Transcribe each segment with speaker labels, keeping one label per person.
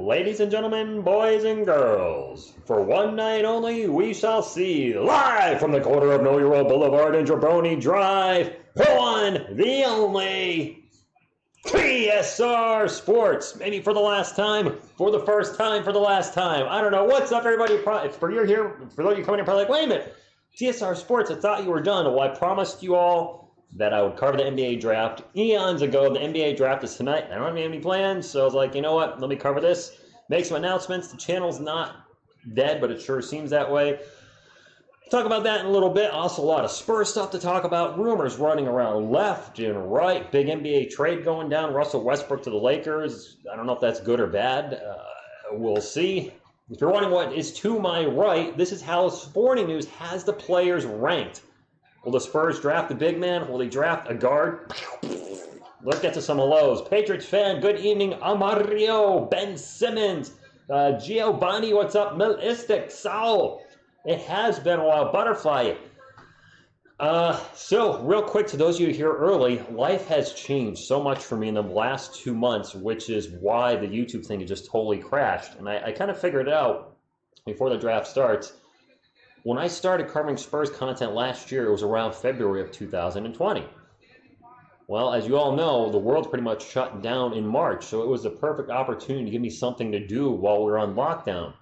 Speaker 1: Ladies and gentlemen, boys and girls, for one night only, we shall see live from the corner of Know Your World Boulevard and Jabroni Drive, the one, the only, TSR Sports. Maybe for the last time, for the first time, for the last time. I don't know. What's up, everybody? For you're here, for those of you coming in, probably like, wait a minute, TSR Sports, I thought you were done. Well, I promised you all that I would cover the NBA draft eons ago. The NBA draft is tonight. I don't have any plans, so I was like, you know what? Let me cover this. Make some announcements. The channel's not dead, but it sure seems that way. Talk about that in a little bit. Also, a lot of Spurs stuff to talk about. Rumors running around left and right. Big NBA trade going down. Russell Westbrook to the Lakers. I don't know if that's good or bad. We'll see. If you're wondering what is to my right, this is how Sporting News has the players ranked. Will the Spurs draft a big man? Will they draft a guard? Let's get to some hellos. Patriots fan, good evening. Amario, Ben Simmons, Giovanni, what's up? Milistic, Saul. It has been a while. Butterfly. So, real quick, to those of you here early, life has changed so much for me in the last 2 months, which is why the YouTube thing had just totally crashed. And I kind of figured it out before the draft starts. When I started covering Spurs content last year, it was around February of 2020. Well, as you all know, the world pretty much shut down in March, so it was the perfect opportunity to give me something to do while we were on lockdown.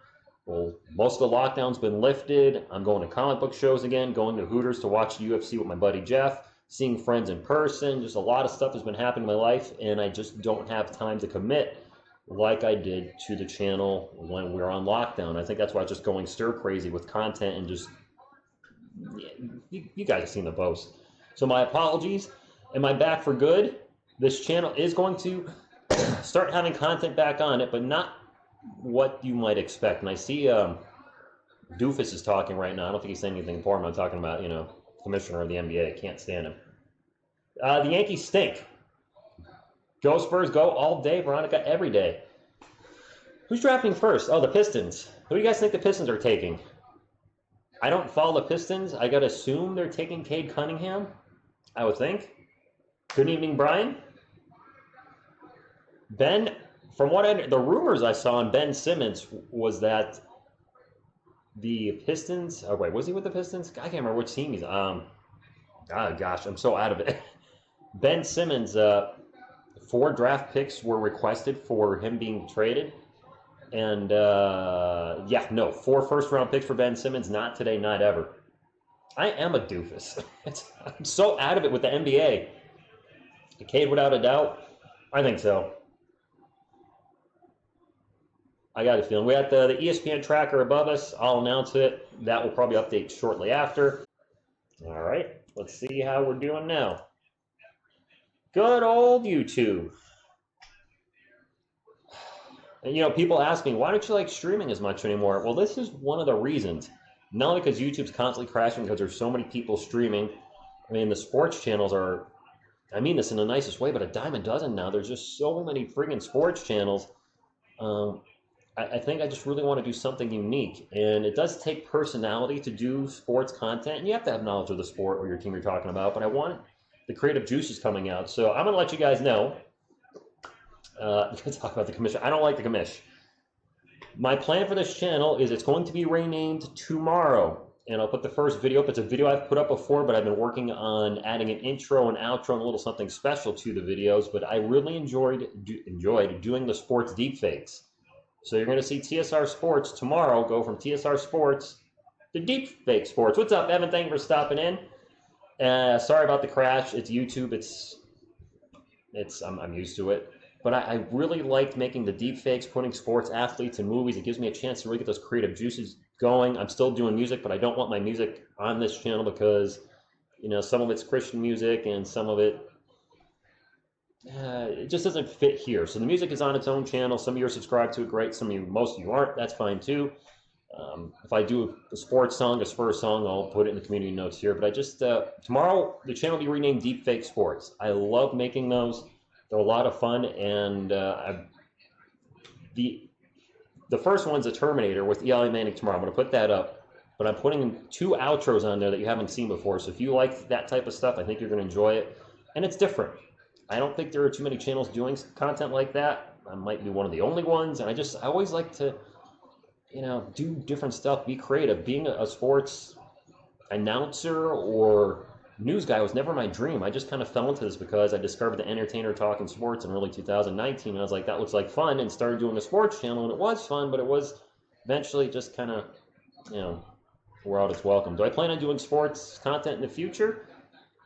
Speaker 1: Well, most of the lockdown's been lifted. I'm going to comic book shows again, going to Hooters to watch the UFC with my buddy Jeff, seeing friends in person. Just a lot of stuff has been happening in my life, and I just don't have time to commit like I did to the channel when we were on lockdown. I think that's why I'm just going stir crazy with content and just, you guys have seen the post. So my apologies. Am I back for good? This channel is going to start having content back on it, but not what you might expect. And I see Doofus is talking right now. I don't think he's saying anything important. I'm talking about, commissioner of the NBA. Can't stand him. The Yankees stink. Go Spurs, go all day. Veronica, every day. Who's drafting first? Oh, the Pistons. Who do you guys think the Pistons are taking? I don't follow the Pistons. I got to assume they're taking Cade Cunningham, I would think. Good evening, Brian. Ben, from what the rumors I saw on Ben Simmons was that the Pistons, oh wait, was he with the Pistons? I can't remember which team he's on. Oh gosh, I'm so out of it. Ben Simmons, 4 draft picks were requested for him being traded. And 4 first-round picks for Ben Simmons. Not today, not ever. I am a doofus. I'm so out of it with the NBA. Cade, without a doubt? I think so. I got a feeling. We got the ESPN tracker above us. I'll announce it. That will probably update shortly after. All right. Let's see how we're doing now. Good old YouTube. And, people ask me, why don't you like streaming as much anymore? Well, this is one of the reasons. Not only because YouTube's constantly crashing because there's so many people streaming. I mean, the sports channels are, I mean this in the nicest way, but a dime a dozen now. There's just so many friggin' sports channels. I think I just really want to do something unique. And it does take personality to do sports content. And you have to have knowledge of the sport or your team you're talking about. But I want the creative juices coming out. So I'm going to let you guys know. Let's talk about the commission. I don't like the commish. My plan for this channel is it's going to be renamed tomorrow. And I'll put the first video up. It's a video I've put up before, but I've been working on adding an intro and outro and a little something special to the videos. But I really enjoyed doing the sports deepfakes. So you're going to see TSR Sports tomorrow go from TSR Sports to Deepfake Sports. What's up, Evan? Thank you for stopping in. Sorry about the crash. It's YouTube. I'm used to it. But I really liked making the deepfakes, putting sports athletes in movies. It gives me a chance to really get those creative juices going. I'm still doing music, but I don't want my music on this channel because, some of it's Christian music and some of it, it just doesn't fit here. So the music is on its own channel. Some of you are subscribed to it, great. Most of you aren't. That's fine too. If I do a sports song, a Spurs song, I'll put it in the community notes here. But I just, tomorrow, the channel will be renamed Deepfake Sports. I love making those. They're a lot of fun. And the first one's a Terminator with Eli Manning tomorrow. I'm going to put that up. But I'm putting 2 outros on there that you haven't seen before. So if you like that type of stuff, I think you're going to enjoy it. And it's different. I don't think there are too many channels doing content like that. I might be one of the only ones, and I always like to, do different stuff, be creative. Being a sports announcer or news guy was never my dream. I just kind of fell into this because I discovered the Entertainer Talking Sports in early 2019, and I was like, that looks like fun, and started doing a sports channel, and it was fun, but it was eventually just kind of, where out it's welcome. Do I plan on doing sports content in the future?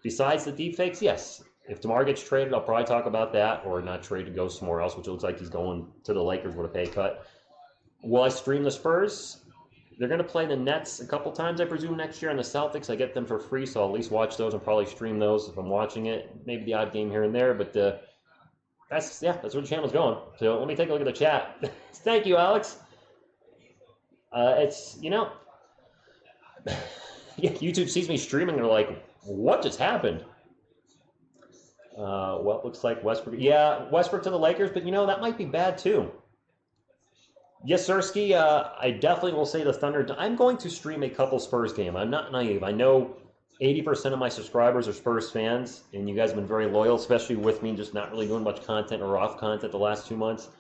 Speaker 1: Besides the deepfakes, yes. If DeMar gets traded, I'll probably talk about that, or not traded, go somewhere else, which it looks like he's going to the Lakers with a pay cut. Will I stream the Spurs? They're going to play the Nets a couple times, I presume, next year, and the Celtics. I get them for free, so I'll at least watch those and probably stream those if I'm watching it. Maybe the odd game here and there, but that's where the channel's going. So let me take a look at the chat. Thank you, Alex. YouTube sees me streaming, they're like, what just happened? Well, it looks like Westbrook. Yeah, Westbrook to the Lakers, but that might be bad too. Yes, Sirski, I definitely will say the Thunder. I'm going to stream a couple Spurs game. I'm not naive. I know 80% of my subscribers are Spurs fans, and you guys have been very loyal, especially with me just not really doing much content or off content the last 2 months.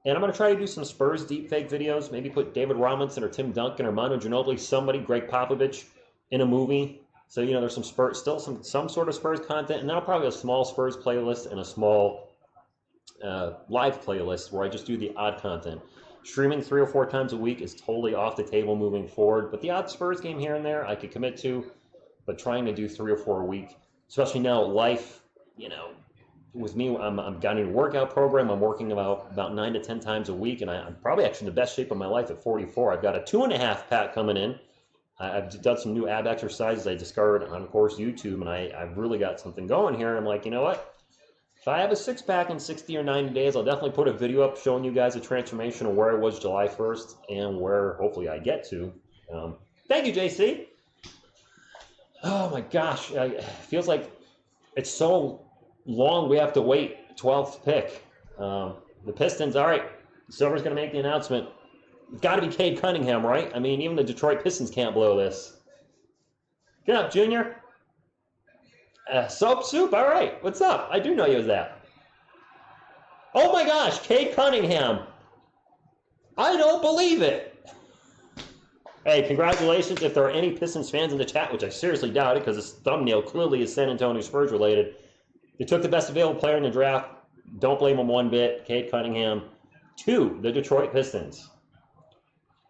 Speaker 1: And I'm going to try to do some Spurs deepfake videos, maybe put David Robinson or Tim Duncan or Manu Ginobili, somebody, Greg Popovich, in a movie. So, there's some Spurs, still some sort of Spurs content, and then I'll probably have a small Spurs playlist and a small live playlist where I just do the odd content. Streaming 3 or 4 times a week is totally off the table moving forward, but the odd Spurs game here and there I could commit to, but trying to do 3 or 4 a week, especially now life, with me, I'm got a new workout program. I'm working about 9 to 10 times a week, and I'm probably actually in the best shape of my life at 44. I've got a 2.5 pack coming in. I've done some new ab exercises I discovered on, of course, YouTube, and I've really got something going here. I'm like, you know what? If I have a 6-pack in 60 or 90 days, I'll definitely put a video up showing you guys a transformation of where I was July 1st and where hopefully I get to. Thank you, JC. Oh my gosh, it feels like it's so long we have to wait 12th pick. The Pistons, all right, Silver's going to make the announcement. It's got to be Cade Cunningham, right? I mean, even the Detroit Pistons can't blow this. Get up, Junior. Soap Soup, all right. What's up? I do know you as that. Oh my gosh, Cade Cunningham. I don't believe it. Hey, congratulations. If there are any Pistons fans in the chat, which I seriously doubt it because this thumbnail clearly is San Antonio Spurs related. They took the best available player in the draft. Don't blame them one bit. Cade Cunningham. 2, the Detroit Pistons.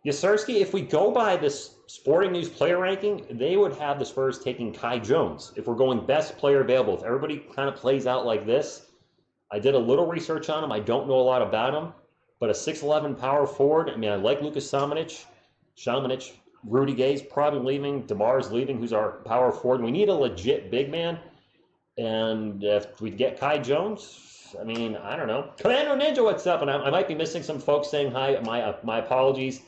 Speaker 1: Yasirski, if we go by this Sporting News player ranking, they would have the Spurs taking Kai Jones. If we're going best player available, if everybody kind of plays out like this, I did a little research on him. I don't know a lot about him, but a 6'11 power forward. I mean, I like Lucas Šamanić, Rudy Gay's probably leaving, DeMar's leaving, who's our power forward. We need a legit big man, and if we get Kai Jones, I mean, I don't know. Commander Ninja, what's up? And I might be missing some folks saying hi. My apologies.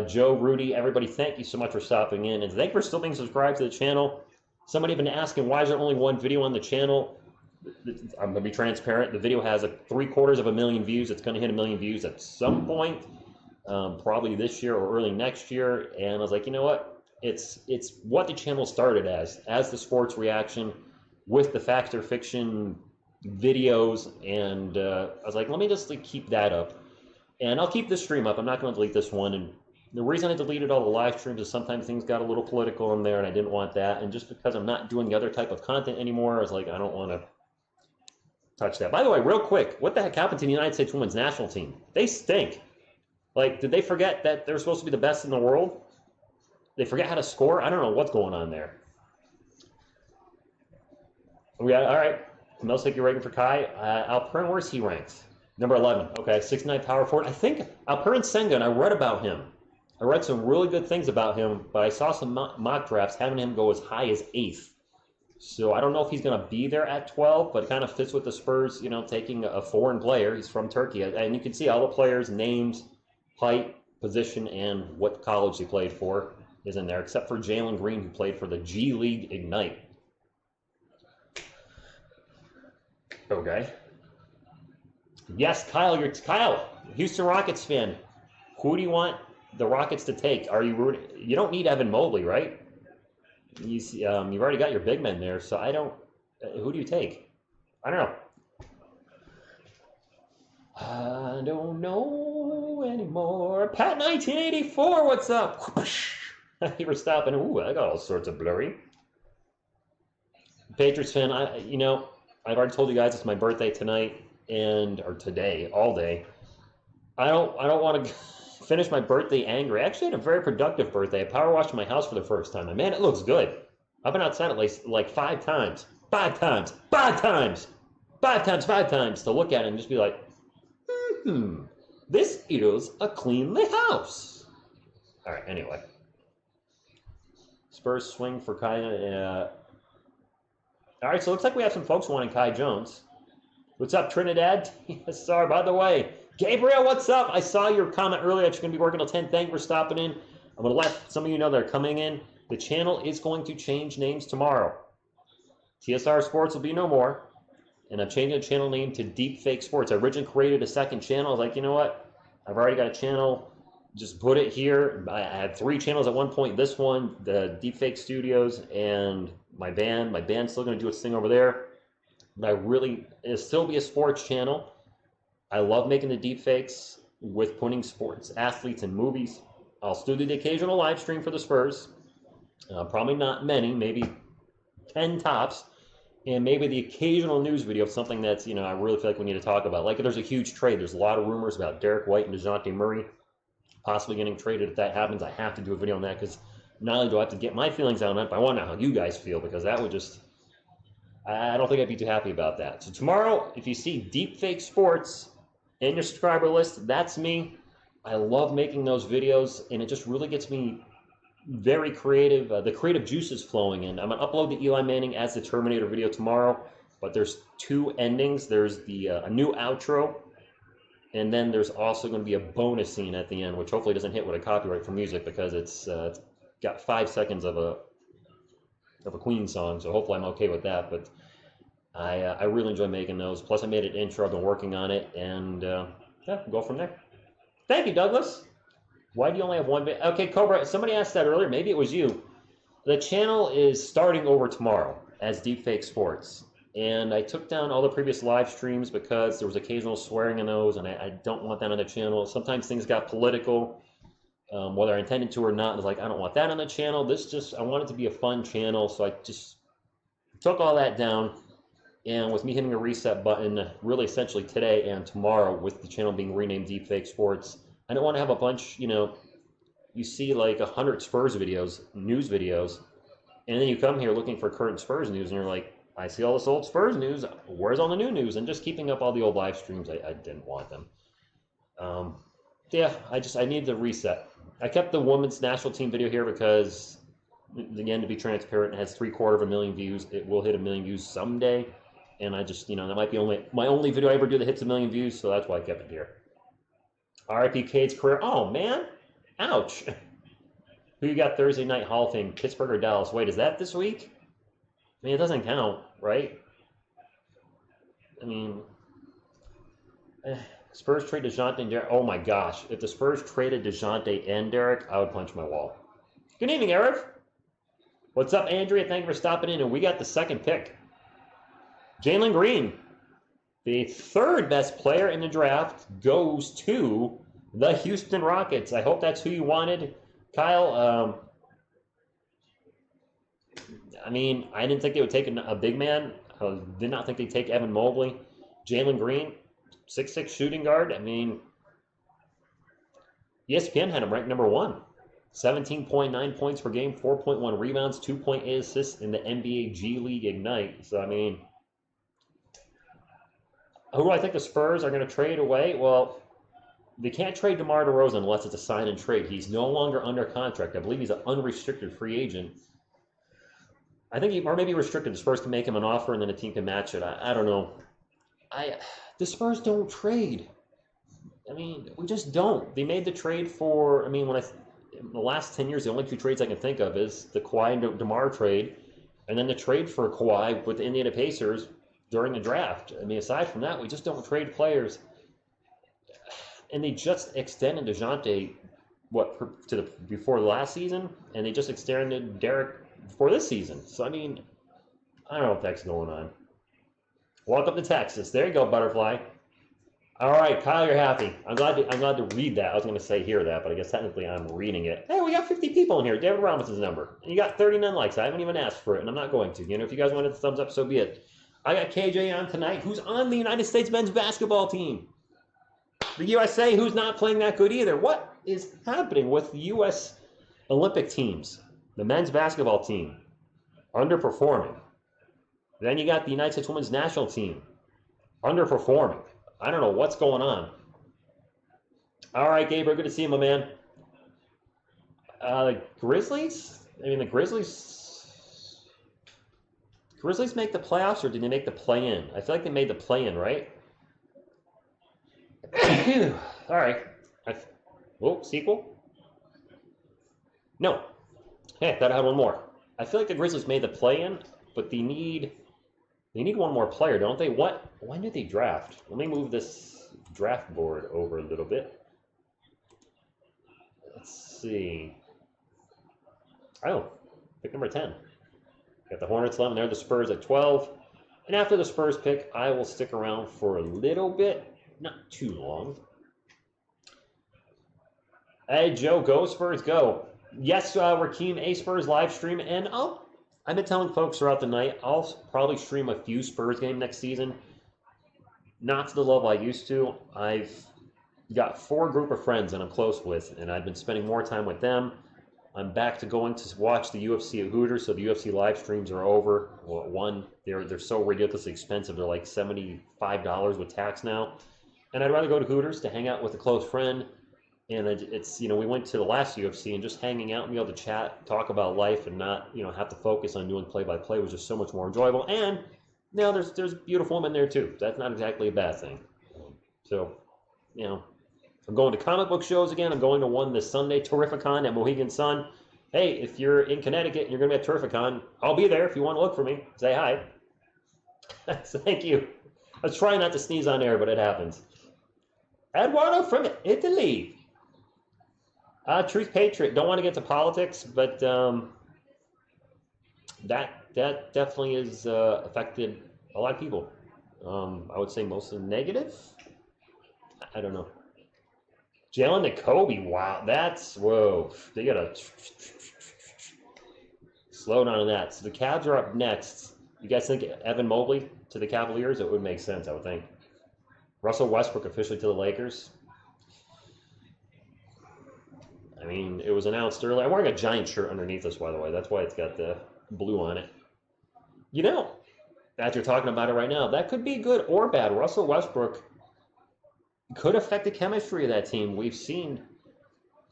Speaker 1: Joe, Rudy, everybody, thank you so much for stopping in. And thank you for still being subscribed to the channel. Somebody had been asking, why is there only one video on the channel? I'm going to be transparent. The video has 750,000 views. It's going to hit 1 million views at some point, probably this year or early next year. And I was like, you know what? It's what the channel started as the sports reaction with the fact or fiction videos. And I was like, let me just keep that up. And I'll keep this stream up. I'm not going to delete this one. And the reason I deleted all the live streams is sometimes things got a little political in there, and I didn't want that. And just because I'm not doing the other type of content anymore, I was like, I don't want to touch that. By the way, real quick, what the heck happened to the United States women's national team? They stink. Did they forget that they're supposed to be the best in the world? They forget how to score? I don't know what's going on there. All right. Camille Sick, you're ranking for Kai. Alpern, where's he ranked? Number 11. Okay, 6'9" power forward. I think Alperen Sengun, I read about him. I read some really good things about him, but I saw some mock drafts having him go as high as 8th. So I don't know if he's going to be there at 12, but it kind of fits with the Spurs, taking a foreign player. He's from Turkey. And you can see all the players' names, height, position, and what college they played for is in there, except for Jalen Green, who played for the G League Ignite. Okay. Yes, Kyle, Houston Rockets fan. Who do you want the Rockets to take? Are you rooting? You don't need Evan Mobley, right? You've already got your big men there, so I don't. Who do you take? I don't know. I don't know anymore. Pat 1984, what's up? Thank you for stopping. Ooh, I got all sorts of blurry. Patriots fan, I've already told you guys it's my birthday tonight or today, all day. I don't want to finish my birthday angry. I actually had a very productive birthday. I power washed my house for the first time. And man, it looks good. I've been outside at like 5 times. 5 times. 5 times. 5 times. 5 times to look at it and just be like, this is a cleanly house. All right, anyway. Spurs swing for Kai. All right, so it looks like we have some folks wanting Kai Jones. What's up, Trinidad? Yes, sorry, by the way. Gabriel, what's up? I saw your comment earlier that you're going to be working till 10. Thank you for stopping in. I'm going to let some of you know that are coming in. The channel is going to change names tomorrow. TSR Sports will be no more. And I'm changing the channel name to Deepfake Sports. I originally created a second channel. I was like, you know what? I've already got a channel. Just put it here. I had 3 channels at one point. This one, the Deepfake Studios, and my band. My band's still going to do its thing over there. But it'll still be a sports channel. I love making the deepfakes with putting sports athletes in movies. I'll still do the occasional live stream for the Spurs. Probably not many, maybe 10 tops. And maybe the occasional news video of something that's, I really feel like we need to talk about. Like if there's a huge trade, there's a lot of rumors about Derek White and DeJounte Murray possibly getting traded. If that happens, I have to do a video on that because not only do I have to get my feelings out on it, but I want to know how you guys feel because that would just, I don't think I'd be too happy about that. So tomorrow, if you see Deepfake Sports in your subscriber list, that's me. I love making those videos and it just really gets me very creative. The creative juice is flowing in. I'm going to upload the Eli Manning as the Terminator video tomorrow, but there's 2 endings. There's a new outro, and then there's also going to be a bonus scene at the end, which hopefully doesn't hit with a copyright for music because it's got 5 seconds of a Queen song, so hopefully I'm okay with that. But I really enjoy making those. Plus, I made an intro. I've been working on it, and yeah, go from there. Thank you, Douglas. Why do you only have one video? Okay, Cobra, somebody asked that earlier. Maybe it was you. The channel is starting over tomorrow as Deepfake Sports. And I took down all the previous live streams because there was occasional swearing in those, and I don't want that on the channel. Sometimes things got political, whether I intended to or not. I was like, I don't want that on the channel. I want it to be a fun channel, so I just took all that down. And with me hitting a reset button, really essentially today and tomorrow, with the channel being renamed Deepfake Sports, I don't want to have a bunch, you see like 100 Spurs videos, news videos, and then you come here looking for current Spurs news, and you're like, I see all this old Spurs news, where's all the new news? And just keeping up all the old live streams, I didn't want them. Yeah, I need to reset. I kept the women's national team video here because, again, to be transparent, it has 750,000 views. It will hit 1 million views someday, and I just, that might be my only video I ever do that hits 1 million views, so that's why I kept it here. R.I.P. Cade's career. Oh, man. Ouch. Who you got Thursday night Hall of Fame? Pittsburgh or Dallas? Wait, is that this week? I mean, it doesn't count, right? I mean, Spurs trade DeJounte and Derek. Oh, my gosh. If the Spurs traded DeJounte and Derek, I would punch my wall. Good evening, Eric. What's up, Andrea? Thank you for stopping in. And we got the second pick. Jalen Green. The 3rd best player in the draft goes to the Houston Rockets. I hope that's who you wanted. Kyle, I mean, I didn't think they would take a big man. I did not think they'd take Evan Mobley. Jalen Green, 6'6" shooting guard. I mean, ESPN had him ranked number 1. 17.9 points per game, 4.1 rebounds, 2.8 assists in the NBA G League Ignite. So, I mean, who do I think the Spurs are going to trade away? Well, they can't trade DeMar DeRozan unless it's a sign and trade. He's no longer under contract. I believe he's an unrestricted free agent. I think or maybe restricted. The Spurs can make him an offer and then a team can match it. I don't know. The Spurs don't trade. I mean, we just don't. They made the trade for, I mean, in the last 10 years, the only 2 trades I can think of is the Kawhi and DeMar trade, and then the trade for Kawhi with the Indiana Pacers during the draft. I mean, aside from that, we just don't trade players. And they just extended DeJounte, before the last season, and they just extended Derek for this season. So, I mean, I don't know what the heck's going on. Welcome to Texas. There you go, Butterfly. All right, Kyle, you're happy. I'm glad to read that. I was going to say hear that, but I guess technically I'm reading it. Hey, we got 50 people in here. David Robinson's number. And you got 39 likes. I haven't even asked for it, and I'm not going to. You know, if you guys wanted the thumbs up, so be it. I got KJ on tonight, who's on the United States men's basketball team. The USA, who's not playing that good either. What is happening with the U.S. Olympic teams? The men's basketball team underperforming. Then you got the United States women's national team underperforming. I don't know what's going on. All right, Gabriel, good to see you, my man. The Grizzlies? I mean, the Grizzlies make the playoffs, or did they make the play-in? I feel like they made the play-in, right? All right. Oh, sequel? No. Hey, I thought I had one more. I feel like the Grizzlies made the play-in, but they need one more player, don't they? When did they draft? Let me move this draft board over a little bit. Let's see. Oh, pick number 10. Got the Hornets 11 there, the Spurs at 12. And after the Spurs pick, I will stick around for a little bit. Not too long. Hey, Joe, go Spurs, go. Yes, Rakeem, a Spurs live stream, and I've been telling folks throughout the night, I'll probably stream a few Spurs games next season. Not to the level I used to. I've got 4 group of friends that I'm close with, and I've been spending more time with them. I'm back to going to watch the UFC at Hooters, so the UFC live streams are over. Well, one, they're so ridiculously expensive. They're like $75 with tax now. And I'd rather go to Hooters to hang out with a close friend. And it's, you know, we went to the last UFC, and just hanging out and be able to chat, talk about life, and not, you know, have to focus on doing play-by-play was just so much more enjoyable. And now there's beautiful women there too. That's not exactly a bad thing. So, you know, I'm going to comic book shows again. I'm going to one this Sunday, Terrificon at Mohegan Sun. Hey, if you're in Connecticut and you're going to be at Terrificon, I'll be there if you want to look for me. Say hi. So thank you. I was trying not to sneeze on air, but it happens. Eduardo from Italy. Truth Patriot. Don't want to get to politics, but that definitely has affected a lot of people. I would say mostly negative. I don't know. Jalen to Kobe. Wow, whoa. They gotta slow down on that. So the Cavs are up next. You guys think Evan Mobley to the Cavaliers? It would make sense, I would think. Russell Westbrook officially to the Lakers. I mean, it was announced earlier. I'm wearing a Giant shirt underneath this, by the way. That's why it's got the blue on it. You know, as you're talking about it right now, that could be good or bad. Russell Westbrook could affect the chemistry of that team. We've seen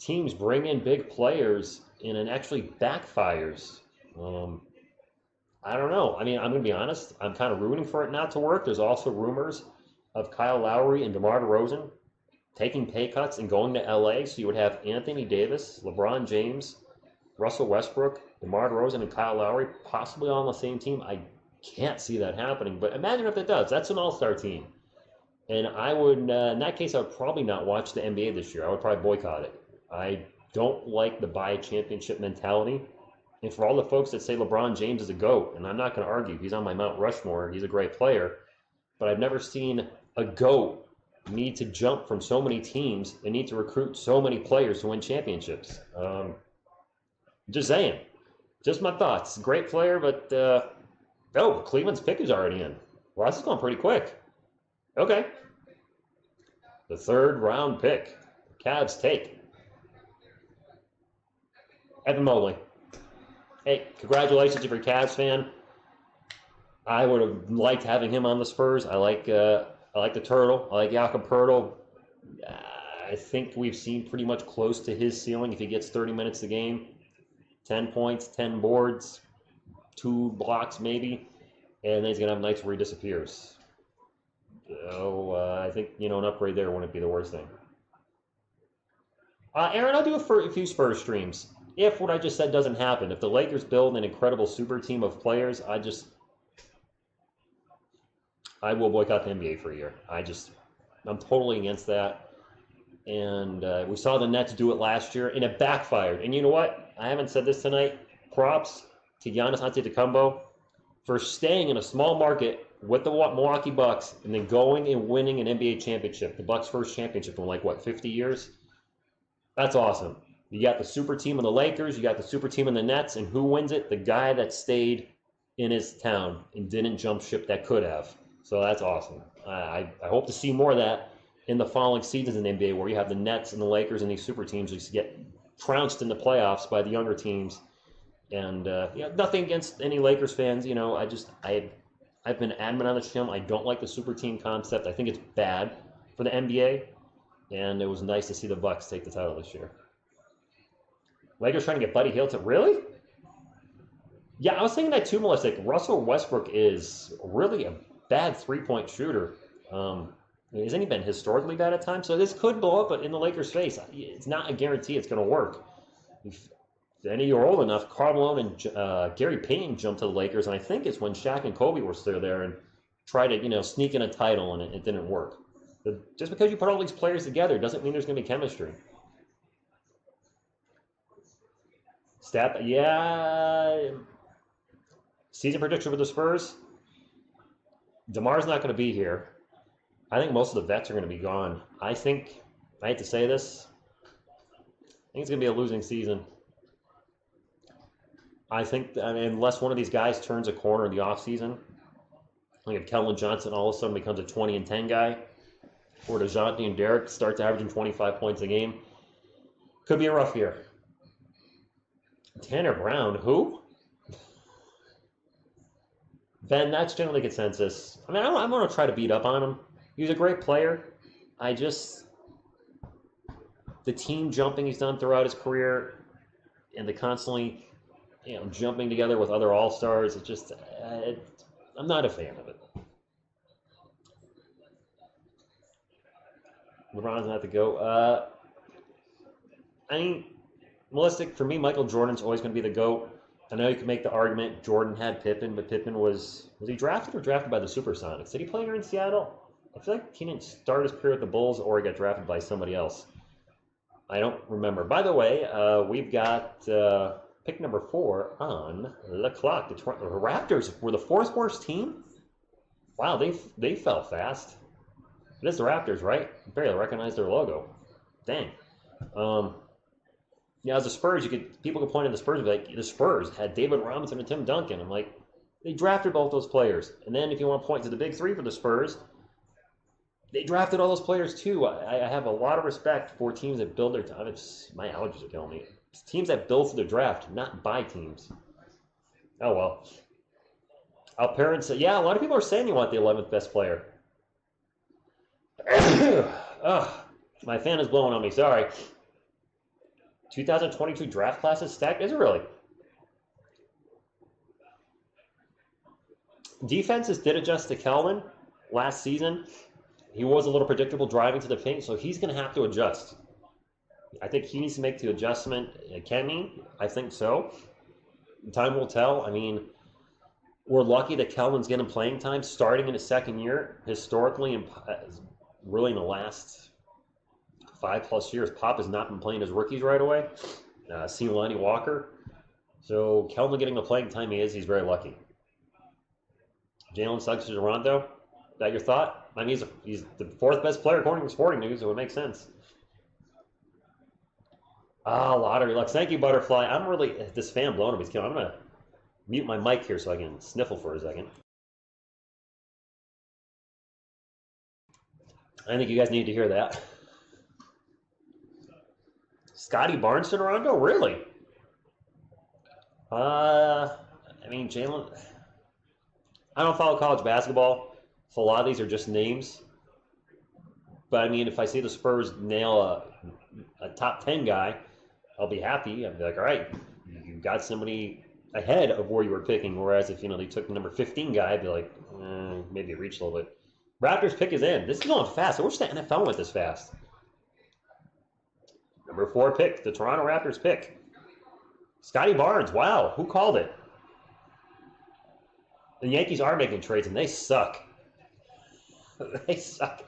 Speaker 1: teams bring in big players and it actually backfires. I don't know. I mean, I'm going to be honest. I'm kind of rooting for it not to work. There's also rumors of Kyle Lowry and DeMar DeRozan taking pay cuts and going to LA. So you would have Anthony Davis, LeBron James, Russell Westbrook, DeMar DeRozan, and Kyle Lowry possibly on the same team. I can't see that happening, but imagine if it does. That's an all-star team. And I would, in that case, I would probably not watch the NBA this year. I would probably boycott it. I don't like the buy a championship mentality. And for all the folks that say LeBron James is a GOAT, and I'm not going to argue, he's on my Mount Rushmore, he's a great player, but I've never seen a GOAT need to jump from so many teams and need to recruit so many players to win championships. Just saying. Just my thoughts. Great player, but, Cleveland's pick is already in. Well, this is going pretty quick. Okay. The 3rd round pick. Cavs take Evan Mobley. Hey, congratulations if you're a Cavs fan. I would have liked having him on the Spurs. I like the Turtle. I like Jakob Poeltl. I think we've seen pretty much close to his ceiling if he gets 30 minutes a game. 10 points, 10 boards, 2 blocks maybe, and then he's going to have nights where he disappears. So I think, an upgrade there wouldn't be the worst thing. Aaron, I'll do a few Spurs streams. If what I just said doesn't happen, if the Lakers build an incredible super team of players, I will boycott the NBA for a year. I'm totally against that. And we saw the Nets do it last year, and it backfired. And you know what? I haven't said this tonight. Props to Giannis Antetokounmpo for staying in a small market with the Milwaukee Bucks and then going and winning an NBA championship, the Bucks' first championship in 50 years. That's awesome. You got the super team of the Lakers, you got the super team of the Nets, and who wins it? The guy that stayed in his town and didn't jump ship that could have. So that's awesome. I hope to see more of that in the following seasons in the NBA, where you have the Nets and the Lakers and these super teams just get trounced in the playoffs by the younger teams. And nothing against any Lakers fans. I've been adamant on this channel. I don't like the super team concept. I think it's bad for the NBA. And it was nice to see the Bucks take the title this year. Lakers trying to get Buddy Hield to really? Yeah, I was thinking that too, Melissa. Russell Westbrook is really a bad three-point shooter. Hasn't he been historically bad at times? So this could blow up, but in the Lakers' face, it's not a guarantee it's going to work. If any of you are old enough, Karl Malone and Gary Payton jumped to the Lakers, and I think it's when Shaq and Kobe were still there and tried to, sneak in a title, and it didn't work. But just because you put all these players together doesn't mean there's going to be chemistry. Season prediction for the Spurs. DeMar's not going to be here. I think most of the vets are going to be gone. I hate to say this, I think it's going to be a losing season. Unless one of these guys turns a corner in the offseason, like if Kellen Johnson all of a sudden becomes a 20-10 guy, or DeJounte and Derek starts averaging 25 points a game, could be a rough year. Tanner Brown, who? Ben, that's generally consensus. I'm going to try to beat up on him. He's a great player. The team jumping he's done throughout his career and the constantly, jumping together with other all-stars, it's just, I'm not a fan of it. LeBron's not the GOAT. Melissa, for me, Michael Jordan's always going to be the GOAT. I know you can make the argument Jordan had Pippen, but Pippen was he drafted or drafted by the Supersonics? Did he play here in Seattle? I feel like he didn't start his career at the Bulls or he got drafted by somebody else. I don't remember. By the way, we've got pick number 4 on the clock. The Raptors were the 4th worst team? Wow, they fell fast. It is the Raptors, right? I barely recognize their logo. Dang. As the Spurs, people could point at the Spurs and be like, the Spurs had David Robinson and Tim Duncan. I'm like, they drafted both those players. And then if you want to point to the big 3 for the Spurs, they drafted all those players too. I have a lot of respect for teams that build their time. My allergies are killing me. It's teams that build for the draft, not buy teams. Oh well. Our parents say, a lot of people are saying you want the 11th best player. My fan is blowing on me, sorry. 2022 draft class is stacked? Is it really? Defenses did adjust to Kelvin last season. He was a little predictable driving to the paint, so he's going to have to adjust. I think he needs to make the adjustment. Can he? I think so. Time will tell. We're lucky that Kelvin's getting playing time starting in his second year. Historically, and really in the last 5+ years, Pop has not been playing his rookies right away. Seen Lonnie Walker. So Kelvin getting the playing time he's very lucky. Jalen Suggs to Toronto. Is that your thought? He's the 4th best player according to Sporting News, so it makes sense. Lottery Lux. Thank you, Butterfly. This fan blowing up. He's killing. I'm going to mute my mic here so I can sniffle for a second. I think you guys need to hear that. Scotty Barnes to Toronto? Really? Jalen... I don't follow college basketball, so a lot of these are just names. But, if I see the Spurs nail a top 10 guy, I'll be happy. I'll be like, all right, you got somebody ahead of where you were picking. Whereas if, they took the number 15 guy, I'd be like, maybe it reached a little bit. Raptors pick is in. This is going fast. I wish the NFL went this fast. Number 4 pick, the Toronto Raptors pick. Scotty Barnes. Wow, who called it? The Yankees are making trades, and they suck. They suck.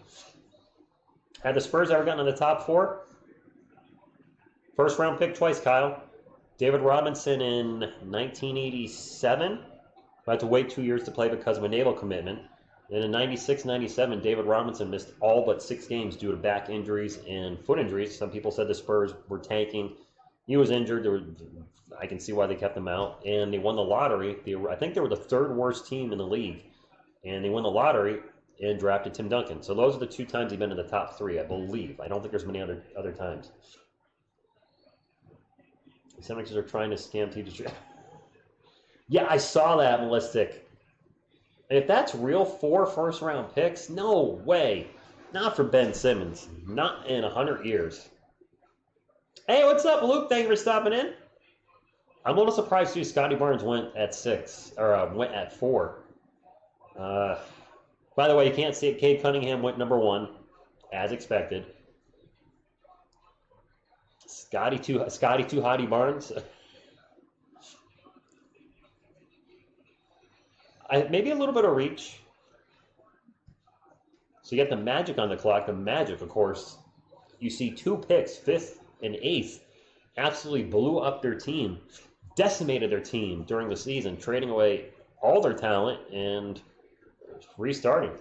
Speaker 1: Have the Spurs ever gotten in the top 4? First round pick twice, Kyle. David Robinson in 1987. I had to wait 2 years to play because of a naval commitment. And in 96, 97, David Robinson missed all but 6 games due to back injuries and foot injuries. Some people said the Spurs were tanking. He was injured. I can see why they kept him out. And they won the lottery. I think they were the 3rd worst team in the league. And they won the lottery and drafted Tim Duncan. So those are the 2 times he's been in the top 3, I believe. I don't think there's many other times. The 76ers are trying to scam TJ. Yeah, I saw that, Melistic. If that's real, 4 first-round picks, no way. Not for Ben Simmons. Not in 100 years. Hey, what's up, Luke? Thank you for stopping in. I'm a little surprised, too. Scotty Barnes went at 6, or went at 4. By the way, you can't see it. Cade Cunningham went number 1, as expected. Scotty too hottie Barnes. Maybe a little bit of reach. So you got the Magic on the clock. The Magic, of course, you see 2 picks, 5th and 8th, absolutely blew up their team, decimated their team during the season, trading away all their talent and restarting.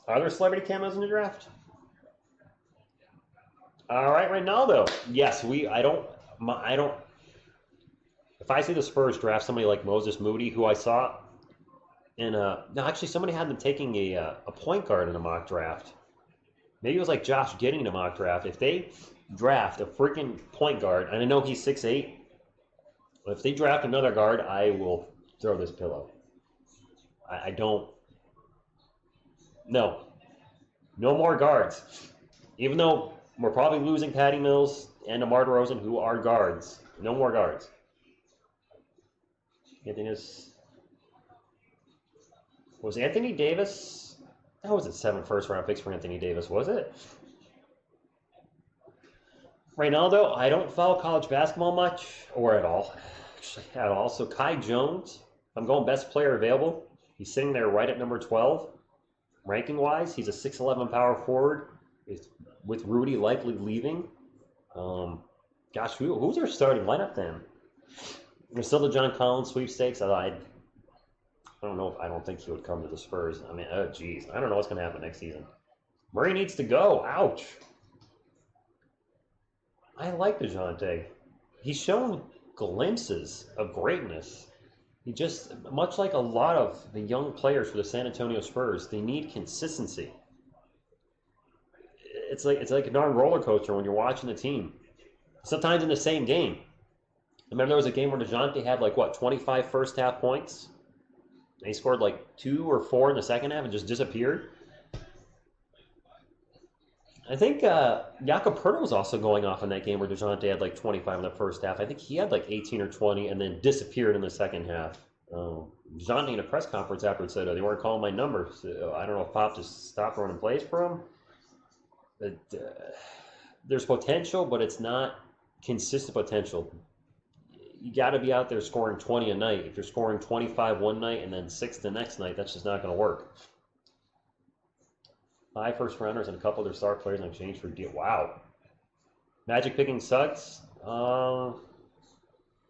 Speaker 1: Are there celebrity cameos in the draft? All right, Ronaldo. Yes, I don't. If I see the Spurs draft somebody like Moses Moody, who I saw in no, actually somebody had them taking a point guard in a mock draft. Maybe it was like Josh Giddey in a mock draft. If they draft a freaking point guard, and I know he's 6'8", but if they draft another guard, I will throw this pillow. I don't. No more guards. Even though we're probably losing Patty Mills and DeMar DeRozan, who are guards. No more guards. Was Anthony Davis? That wasn't 7 first-round picks for Anthony Davis, was it? Ronaldo, I don't follow college basketball much, or at all. Actually, at all. So Kai Jones, I'm going best player available. He's sitting there right at number 12. Ranking-wise, he's a 6'11 power forward. With Rudy likely leaving. Gosh, who's our starting lineup then? There's still the John Collins sweepstakes. I don't know. I don't think he would come to the Spurs. I mean, oh, geez. I don't know what's going to happen next season. Murray needs to go. Ouch. I like DeJounte. He's shown glimpses of greatness. He just, much like a lot of the young players for the San Antonio Spurs, they need consistency. It's like a darn roller coaster when you're watching the team. Sometimes in the same game. I remember there was a game where DeJounte had 25 first half points. And he scored 2 or 4 in the second half and just disappeared. I think Jakob Poeltl was also going off in that game where DeJounte had 25 in the first half. I think he had 18 or 20 and then disappeared in the second half. DeJounte in a press conference afterwards said they weren't calling my numbers. I don't know if Pop just stopped running plays for him. But, there's potential, but it's not consistent potential. You got to be out there scoring 20 a night. If you're scoring 25 one night and then 6 the next night, that's just not going to work. 5 first-rounders and a couple of their star players in exchange for a deal. Wow. Magic picking Suggs? That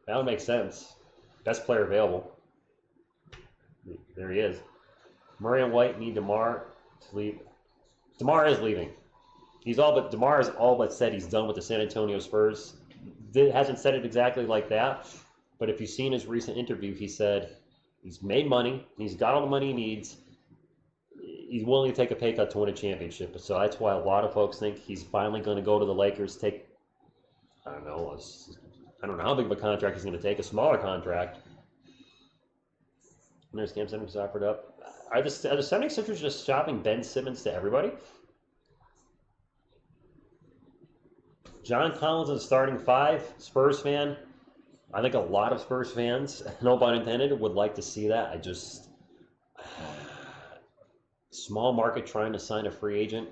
Speaker 1: would make sense. Best player available. There he is. Murray and White need DeMar to leave. DeMar is leaving. DeMar has all but said he's done with the San Antonio Spurs. Hasn't said it exactly like that, but if you've seen his recent interview, he said he's made money, he's got all the money he needs, he's willing to take a pay cut to win a championship. So that's why a lot of folks think he's finally going to go to the Lakers, take, I don't know how big of a contract he's going to take, a smaller contract. And there's Cam Simmons offered up. Are the 76ers just shopping Ben Simmons to everybody? John Collins is starting 5, Spurs fan. I think a lot of Spurs fans, no pun intended, would like to see that. Small market trying to sign a free agent.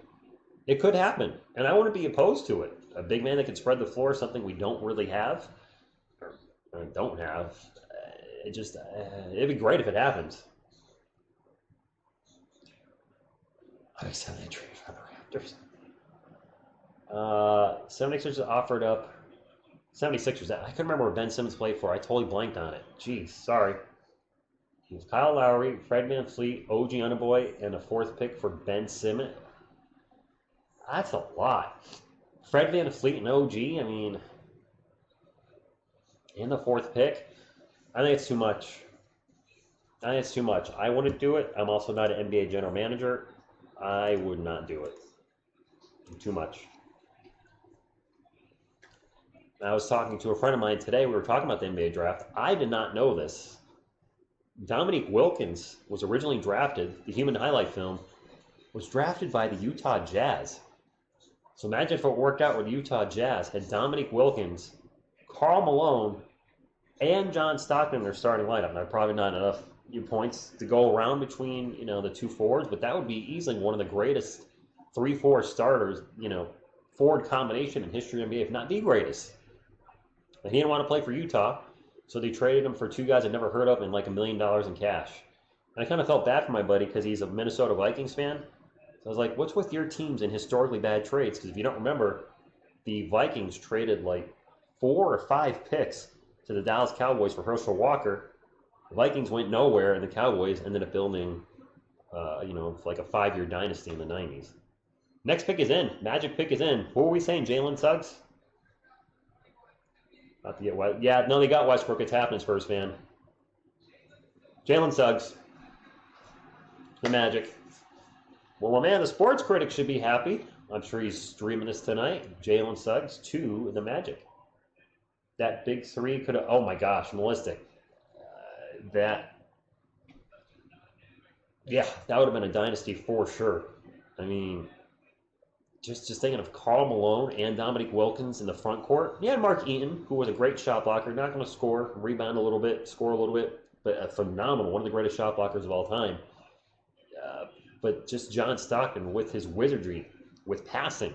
Speaker 1: It could happen, and I wouldn't be opposed to it. A big man that can spread the floor, something we don't really have, or don't have. It'd be great if it happens. I'm excited to trade for the Raptors. 76ers offered up 76ers. I couldn't remember where Ben Simmons played for. I totally blanked on it. Jeez, sorry. It was Kyle Lowry, Fred VanVleet, OG Unaboy, and a fourth pick for Ben Simmons. That's a lot. Fred VanVleet and OG, I mean, in the fourth pick, I think it's too much. I wouldn't do it. I'm also not an NBA general manager. I would not do it. Too much. I was talking to a friend of mine today. We were talking about the NBA draft. I did not know this. Dominique Wilkins was originally drafted, the human highlight film, was drafted by the Utah Jazz. So imagine if it worked out with the Utah Jazz, had Dominique Wilkins, Karl Malone, and John Stockton in their starting lineup. Now, probably not enough points to go around between, the two forwards, but that would be easily one of the greatest 3-4 starters, forward combination in history of the NBA, if not the greatest. But he didn't want to play for Utah, so they traded him for two guys I'd never heard of and like $1 million in cash. And I kind of felt bad for my buddy because he's a Minnesota Vikings fan. So I was like, what's with your teams in historically bad trades? Because if you don't remember, the Vikings traded like 4 or 5 picks to the Dallas Cowboys for Herschel Walker. The Vikings went nowhere, and the Cowboys ended up building, like a 5-year dynasty in the 90s. Next pick is in. Magic pick is in. What were we saying, Jalen Suggs? Not to get West. Yeah, no, they got Westbrook. It's happening, Spurs fan. Jalen Suggs. The Magic. Well, my man, the sports critic should be happy. I'm sure he's streaming this tonight. Jalen Suggs to the Magic. That big three could have. Oh my gosh, Melistic. That would have been a dynasty for sure. I mean, just thinking of Karl Malone and Dominique Wilkins in the front court. Yeah, Mark Eaton, who was a great shot blocker, not going to score, rebound a little bit, score a little bit, but a phenomenal, one of the greatest shot blockers of all time. But just John Stockton with his wizardry, with passing,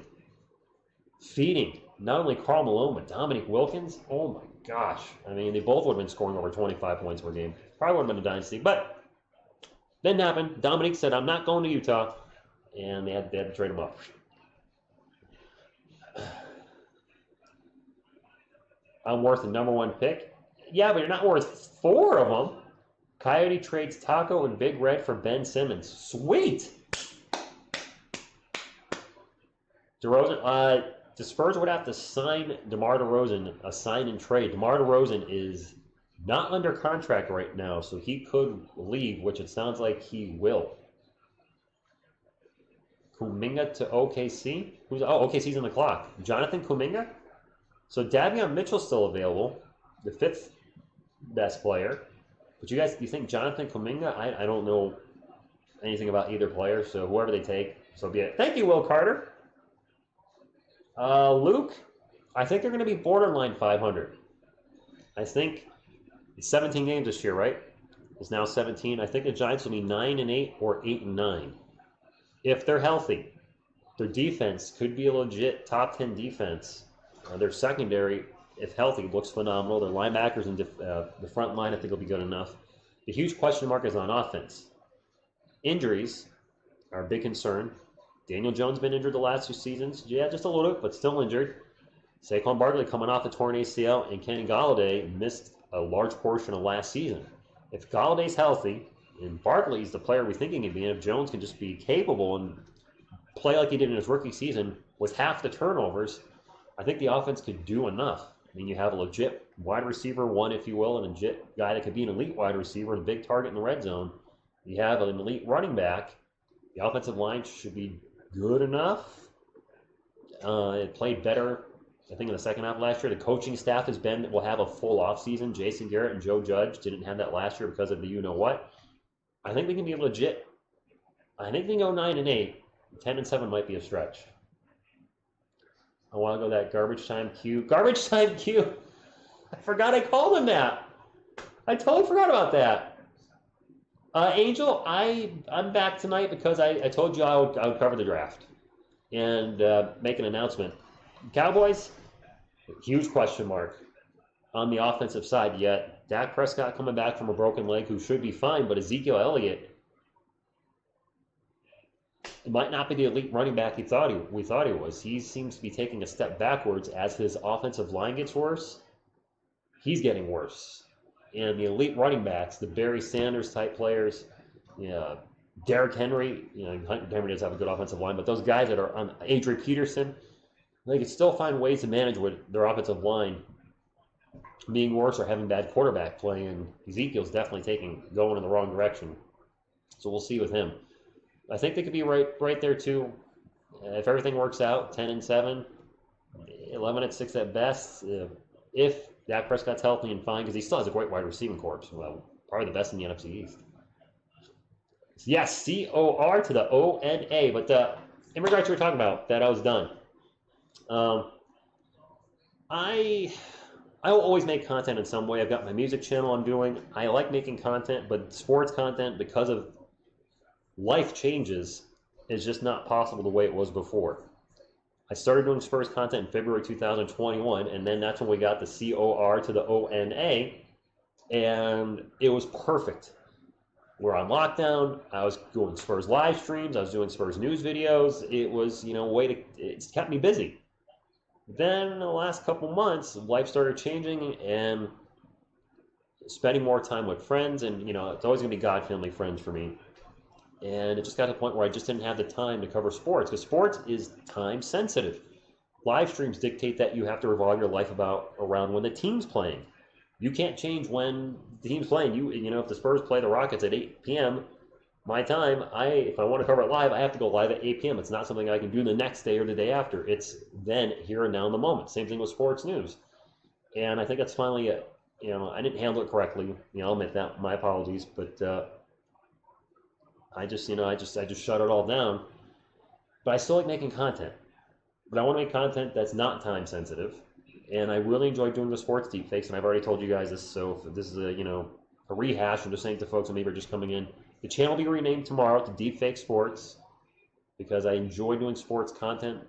Speaker 1: feeding, not only Karl Malone, but Dominique Wilkins. Oh my gosh. I mean, they both would have been scoring over 25 points per game. Probably would have been a dynasty, but didn't happen. Dominique said, I'm not going to Utah, and they had to trade him up. I'm worth the number 1 pick. Yeah, but you're not worth 4 of them. Coyote trades Taco and Big Red for Ben Simmons. Sweet! DeRozan, the Spurs would have to sign DeMar DeRozan, a sign and trade. DeMar DeRozan is not under contract right now, so he could leave, which it sounds like he will. Kuminga to OKC? OKC's on the clock. Jonathan Kuminga? So Davion Mitchell's still available, the 5th best player. But you guys, do you think Jonathan Kuminga? I don't know anything about either player, so whoever they take, so be it. Thank you, Will Carter. Luke, I think they're going to be borderline 500. I think it's 17 games this year, right? It's now 17. I think the Giants will be 9-8 or 8-9 if they're healthy. Their defense could be a legit top 10 defense. Their secondary, if healthy, looks phenomenal. Their linebackers and the front line, I think, will be good enough. The huge question mark is on offense. Injuries are a big concern. Daniel Jones been injured the last 2 seasons. Yeah, just a little bit, but still injured. Saquon Barkley coming off the torn ACL, and Kenny Golladay missed a large portion of last season. If Galladay's healthy, and Barkley's the player we think he can be, and if Jones can just be capable and play like he did in his rookie season with half the turnovers, I think the offense could do enough. I mean, you have a legit wide receiver, one, if you will, and a legit guy that could be an elite wide receiver and a big target in the red zone. You have an elite running back. The offensive line should be good enough. It played better, I think, in the second half of last year. The coaching staff will have a full offseason. Jason Garrett and Joe Judge didn't have that last year because of the you-know-what. I think they can be legit. I think they can go 9-8. 10-7 might be a stretch. I want to go that garbage time Q. Garbage time Q. I forgot I called him that. I totally forgot about that. Angel, I'm back tonight because I told you I would cover the draft and make an announcement. Cowboys, huge question mark on the offensive side yet. Dak Prescott coming back from a broken leg, who should be fine, but Ezekiel Elliott, it might not be the elite running back we thought he was. He seems to be taking a step backwards as his offensive line gets worse. He's getting worse. and the elite running backs, the Barry Sanders type players, Derrick Henry, Henry does have a good offensive line, but those guys that are on Adrian Peterson, they can still find ways to manage with their offensive line being worse or having bad quarterback play, and Ezekiel's definitely going in the wrong direction. So we'll see with him. I think they could be right there too. If everything works out, 10-7, 11-6 at best. If Dak Prescott's healthy and fine, because he still has a great wide receiving corps. Well, probably the best in the NFC East. Yes, C-O-R to the O-N-A. But in regards to what you're talking about, that I was done. I will always make content in some way. I've got my music channel I'm doing. I like making content, but sports content, because of life changes, is just not possible the way it was before. I started doing Spurs content in February 2021, and then that's when we got the C-O-R to the O-N-A, and it was perfect. We're on lockdown. I was doing Spurs live streams. I was doing Spurs news videos. It was, it's kept me busy. Then in the last couple months, life started changing and spending more time with friends, and, it's always going to be God, family, friends for me. And it just got to the point where I just didn't have the time to cover sports, because sports is time sensitive. Live streams dictate that you have to revolve your life around when the team's playing. You can't change when the team's playing. If the Spurs play the Rockets at 8 p.m. my time, if I want to cover it live, I have to go live at 8 p.m. It's not something I can do the next day or the day after. It's then, here and now in the moment. Same thing with sports news. And I think that's finally it. I didn't handle it correctly. I'll admit that. My apologies. But I just shut it all down. But I still like making content. But I want to make content that's not time sensitive. And I really enjoy doing the sports deepfakes, and I've already told you guys this, so if this is a rehash. I'm just saying to folks who maybe are just coming in. The channel will be renamed tomorrow to Deepfake Sports, because I enjoy doing sports content,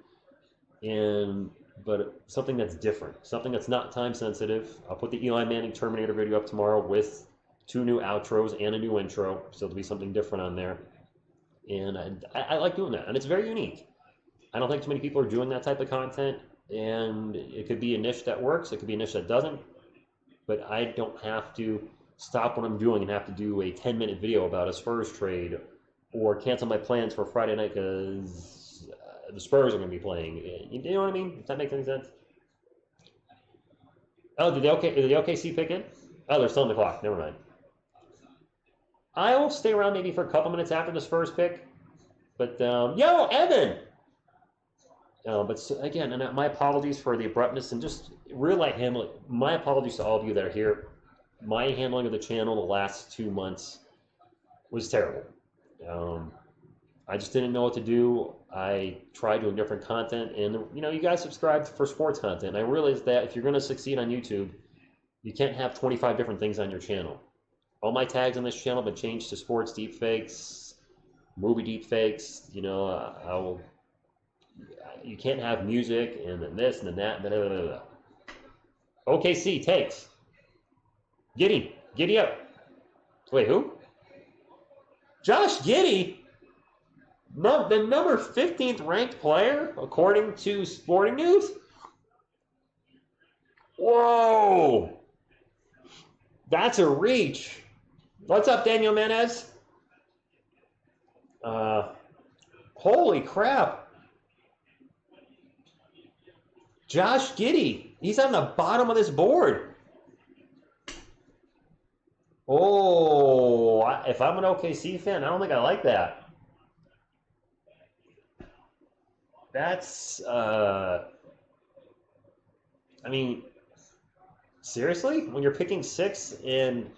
Speaker 1: but something that's different, something that's not time sensitive. I'll put the Eli Manning Terminator video up tomorrow with 2 new outros and a new intro, so there'll be something different on there. And I like doing that, and it's very unique. I don't think too many people are doing that type of content, and it could be a niche that works, it could be a niche that doesn't, but I don't have to stop what I'm doing and have to do a 10-minute video about a Spurs trade or cancel my plans for Friday night because the Spurs are going to be playing. You know what I mean? Does that make any sense? Oh, did the OKC pick in? Oh, they're still on the clock. Never mind. I will stay around maybe for a couple minutes after the Spurs pick. But, yo, Evan! But again, and my apologies for the abruptness and just real light handling. My apologies to all of you that are here. My handling of the channel the last 2 months was terrible. I just didn't know what to do. I tried doing different content, and you guys subscribed for sports content. And I realized that if you're going to succeed on YouTube, you can't have 25 different things on your channel. All my tags on this channel have been changed to sports deepfakes, movie deepfakes. You can't have music and then this and then that. Blah, blah, blah, blah. OKC takes. Giddy up. Wait, who? Josh Giddey? No, the number 15th ranked player, according to Sporting News? Whoa! That's a reach. What's up, Daniel Menez? Holy crap. Josh Giddey. He's on the bottom of this board. Oh, if I'm an OKC fan, I don't think I like that. That's, seriously? When you're picking 6 and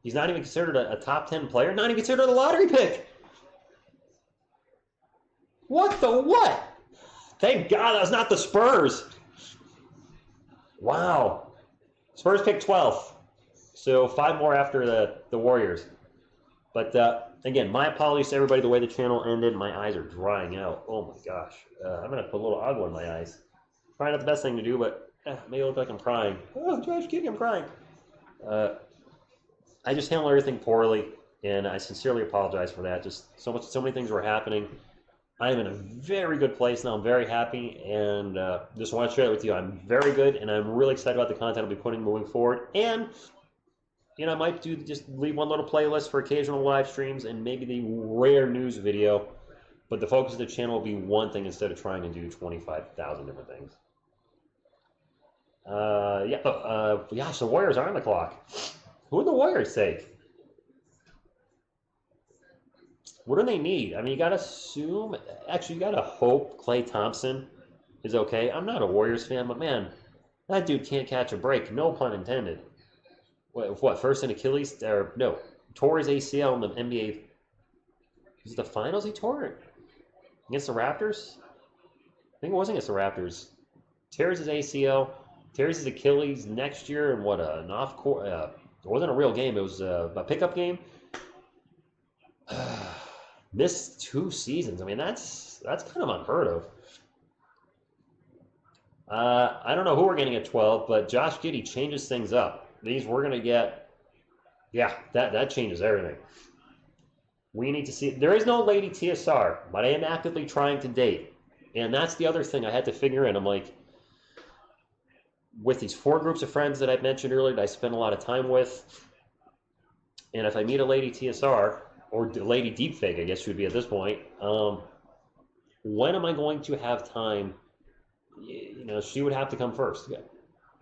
Speaker 1: he's not even considered a top 10 player, not even considered a lottery pick. What the what? Thank God that was not the Spurs. Wow. Spurs picked 12th. So 5 more after the Warriors. But again, my apologies to everybody the way the channel ended. My eyes are drying out. Oh my gosh. I'm going to put a little agua in my eyes. Probably not the best thing to do, but maybe look like I'm crying. Oh, Josh Giddey, I'm crying. I just handled everything poorly, and I sincerely apologize for that. Just so many things were happening. I am in a very good place now. I'm very happy, and just want to share that with you. I'm very good, and I'm really excited about the content I'll be putting moving forward. And I might just leave one little playlist for occasional live streams and maybe the rare news video. But the focus of the channel will be one thing instead of trying to do 25,000 different things. Gosh, the Warriors are on the clock. Who would the Warriors take? What do they need? I mean, you got to assume, actually, you got to hope Klay Thompson is okay. I'm not a Warriors fan, but man, that dude can't catch a break. No pun intended. What first in Achilles, or no, tore his ACL in the NBA. Was it the finals he tore it? Against the Raptors? I think it was against the Raptors. Tears his ACL, tears his Achilles next year, and what, an off-court, it wasn't a real game, it was a pickup game. Missed 2 seasons. I mean, that's kind of unheard of. I don't know who we're getting at 12, but Josh Giddey changes things up. These we're going to get, yeah, that changes everything. We need to see, there is no lady TSR, but I am actively trying to date. And that's the other thing I had to figure in. I'm like, with these 4 groups of friends that I mentioned earlier that I spend a lot of time with, and if I meet a lady TSR, or lady deepfake, I guess she would be at this point, when am I going to have time? She would have to come first.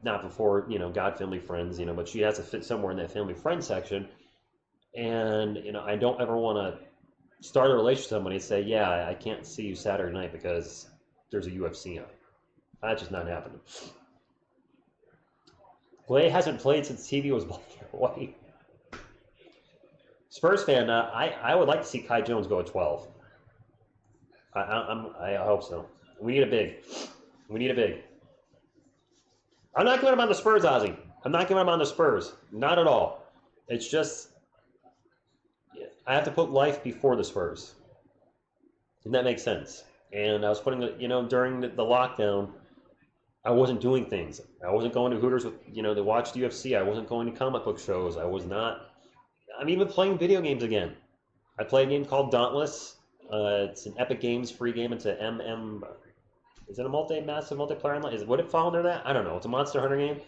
Speaker 1: Not before, God, family, friends, but she has to fit somewhere in that family friend section. And, I don't ever want to start a relationship with somebody and say, yeah, I can't see you Saturday night because there's a UFC on. That's just not happening. Clay hasn't played since TV was black and white. Spurs fan, I would like to see Kai Jones go at 12. I hope so. We need a big. We need a big. I'm not giving him on the Spurs, Ozzy. I'm not giving him on the Spurs. Not at all. It's just I have to put life before the Spurs. And that makes sense. And I was putting during the lockdown, I wasn't doing things. I wasn't going to Hooters with, to watch the UFC. I wasn't going to comic book shows. I'm even playing video games again. I play a game called Dauntless. It's an Epic Games free game. It's a is it a massive multiplayer online? Would it fall under that? I don't know. It's a Monster Hunter game.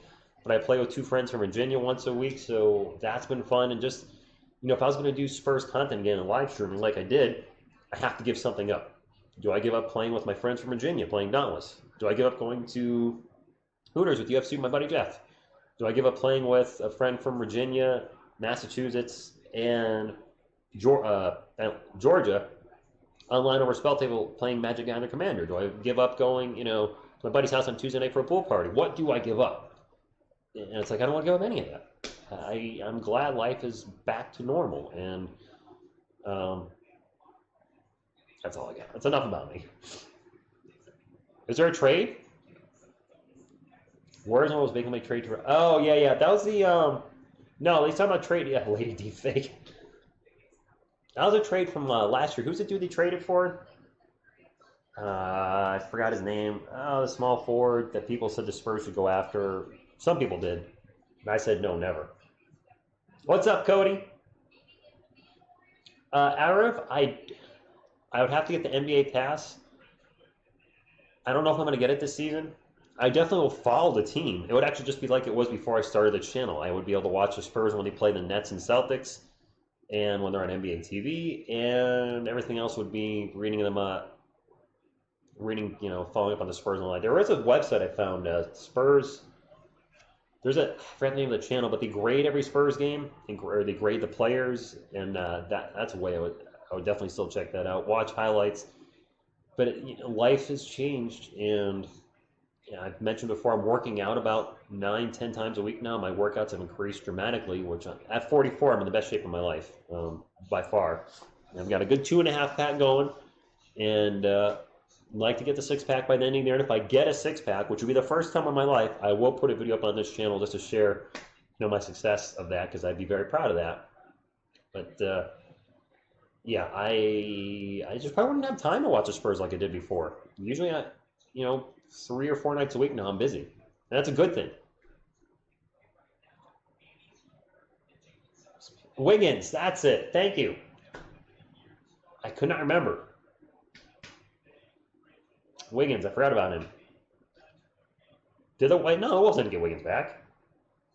Speaker 1: But I play with 2 friends from Virginia once a week, so that's been fun. And just, if I was going to do Spurs content again and live streaming like I did, I have to give something up. Do I give up playing with my friends from Virginia, playing Dauntless? Do I give up going to Hooters with UFC with my buddy Jeff? Do I give up playing with a friend from Virginia, Massachusetts, and Georgia online over Spell Table playing Magic Gathering Commander? Do I give up going, to my buddy's house on Tuesday night for a pool party? What do I give up? And it's like, I don't want to give up any of that. I'm glad life is back to normal, and that's all I got. That's enough about me. Is there a trade? Warriors was making my trade to. Oh yeah. That was the No, he's talking about trade. Yeah, Lady Deepfake. That was a trade from last year. Who's the dude they traded for? I forgot his name. Oh, the small forward that people said the Spurs should go after. Some people did. I said no, never. What's up, Cody? Arif, I would have to get the NBA pass. I don't know if I'm going to get it this season. I definitely will follow the team. It would actually just be like it was before I started the channel. I would be able to watch the Spurs when they play the Nets and Celtics, and when they're on NBA TV, and everything else would be reading them following up on the Spurs online. There is a website I found, Spurs. I forgot the name of the channel, but they grade every Spurs game, or they grade the players, and that's a way I would definitely still check that out. Watch highlights. But life has changed, and I've mentioned before, I'm working out about 9-10 times a week now. My workouts have increased dramatically, which at 44, I'm in the best shape of my life, by far. I've got a good 2.5 pack going, and I'd like to get the 6-pack by the ending there. And if I get a 6-pack, which would be the first time in my life, I will put a video up on this channel just to share, my success of that, because I'd be very proud of that. But yeah, I just probably wouldn't have time to watch the Spurs like I did before. Usually, 3 or 4 nights a week now, I'm busy. And that's a good thing. Wiggins, that's it. Thank you. I could not remember. Wiggins, I forgot about him. No, it wasn't to get Wiggins back.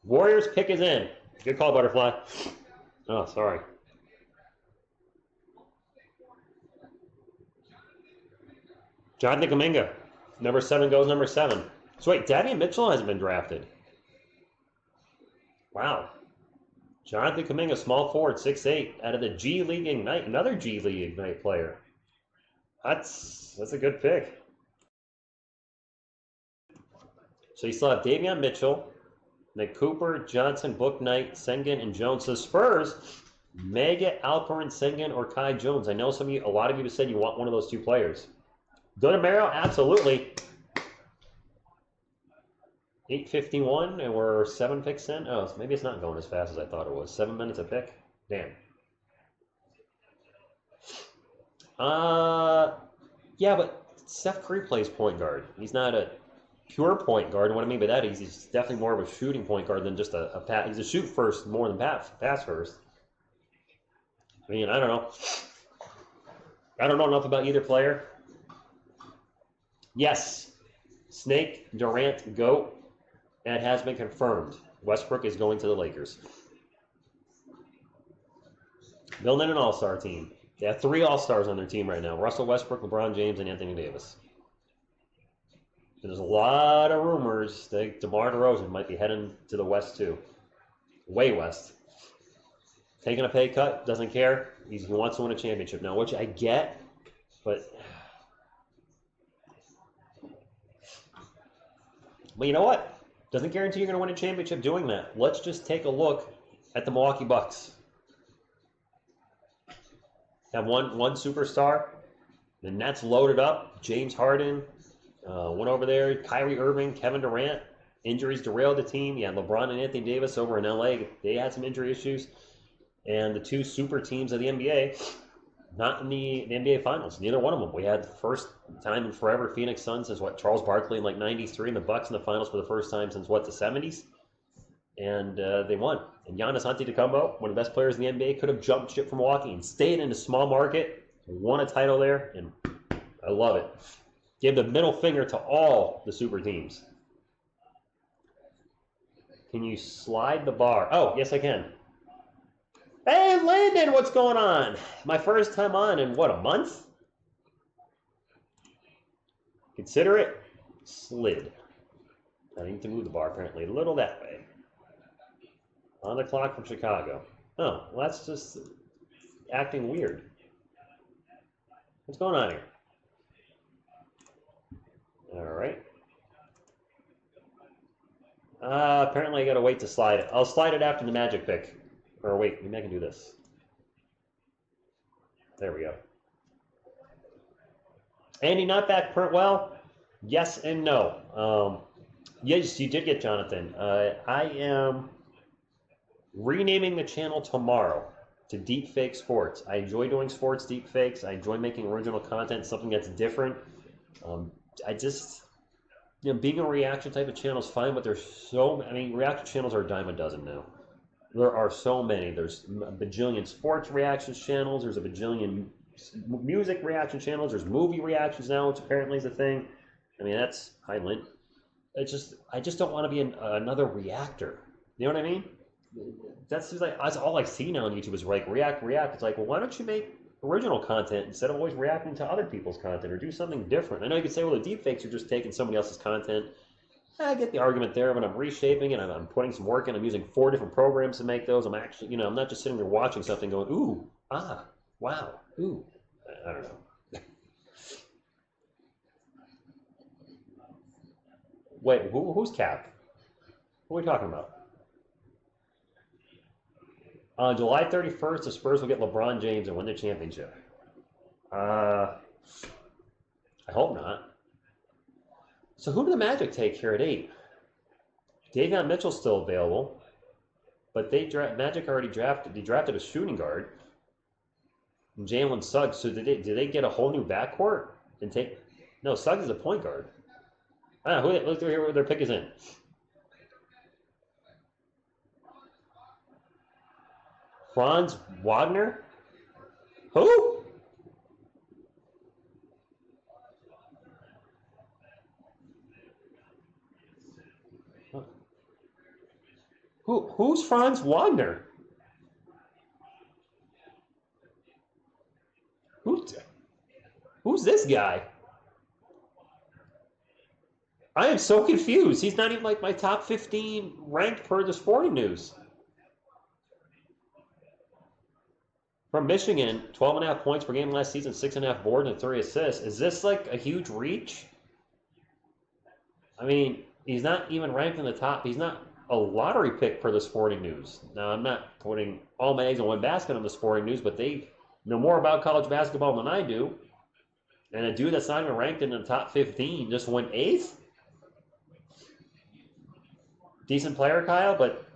Speaker 1: Warriors pick is in. Good call, Butterfly. Oh, sorry. Jonathan Kuminga. Number 7 goes number 7. So wait, Davion Mitchell hasn't been drafted. Wow. Jonathan Kuminga, small forward, 6'8", out of the G League Ignite. Another G League Ignite player. That's a good pick. So you still have Davion Mitchell, Nick Cooper, Johnson, Book Knight, Sengun, and Jones. So the Spurs may get Alperen Sengun or Kai Jones. I know a lot of you have said you want one of those two players. Donamero, absolutely. 8:51, and we're 7 picks in. Oh, maybe it's not going as fast as I thought it was. 7 minutes a pick? Damn. Yeah, but Steph Curry plays point guard. He's not a pure point guard. And what I mean by that is he's definitely more of a shooting point guard than just a pass. He's a shoot first more than pass first. I mean, I don't know. I don't know enough about either player. Yes, Snake, Durant, GOAT. And it has been confirmed. Westbrook is going to the Lakers. Building an all-star team. They have 3 all-stars on their team right now. Russell Westbrook, LeBron James, and Anthony Davis. And there's a lot of rumors that DeMar DeRozan might be heading to the West too. Way West. Taking a pay cut, doesn't care. He wants to win a championship now, which I get, but you know what? Doesn't guarantee you're going to win a championship doing that. Let's just take a look at the Milwaukee Bucks. Have one superstar. The Nets loaded up. James Harden went over there. Kyrie Irving, Kevin Durant. Injuries derailed the team. Yeah, LeBron and Anthony Davis over in LA. They had some injury issues. And the 2 super teams of the NBA, not in the NBA Finals. Neither one of them. We had the first time in forever Phoenix Suns since Charles Barkley in like '93, and the Bucks in the Finals for the first time since the '70s. And they won. And Giannis Antetokounmpo, one of the best players in the NBA, could have jumped ship from Milwaukee and stayed in a small market, won a title there, and I love it. Gave the middle finger to all the super teams. Can you slide the bar? Oh, yes, I can. Hey, Landon, what's going on? My first time on in, what, a month? Consider it slid. I need to move the bar, apparently, a little that way. On the clock from Chicago. Oh, well, that's just acting weird. What's going on here? All right. Apparently I gotta wait to slide it. I'll slide it after the Magic pick. Or wait, maybe I can do this. There we go. Andy, not back well? Yes and no. Yes, you did get Jonathan. I am renaming the channel tomorrow to Deepfake Sports. I enjoy doing sports deepfakes. I enjoy making original content, something that's different. I just, being a reaction type of channel is fine, but there's reaction channels are a dime a dozen now. There are so many. There's a bajillion sports reactions channels. There's a bajillion music reaction channels. There's movie reactions now, which apparently is a thing. I mean, that's Highland. I just don't want to be another reactor. You know what I mean? That's all I see now on YouTube is like react. It's like, well, why don't you make original content instead of always reacting to other people's content, or do something different? I know you could say, well, the deepfakes are just taking somebody else's content. I get the argument there, but I'm reshaping it. I'm putting some work in. I'm using 4 different programs to make those. I'm actually, I'm not just sitting there watching something going, ooh, ah, wow, ooh. I don't know. Wait, who's Cap? What are we talking about? On July 31st, the Spurs will get LeBron James and win the championship. I hope not. So who did the Magic take here at 8? Davion Mitchell's still available, but Magic already drafted. They drafted a shooting guard, Jalen Suggs. So did they get a whole new backcourt and take? No, Suggs is a point guard. I don't know. Look here where their pick is in. Franz Wagner? Who? Who? Who's Franz Wagner? Who's this guy? I am so confused. He's not even like my top 15 ranked per the Sporting News. From Michigan, 12.5 points per game last season, 6.5 boards and 3 assists. Is this like a huge reach? I mean, he's not even ranked in the top. He's not a lottery pick per the Sporting News. Now, I'm not putting all my eggs in one basket on the Sporting News, but they know more about college basketball than I do. And a dude that's not even ranked in the top 15 just went 8th? Decent player, Kyle, but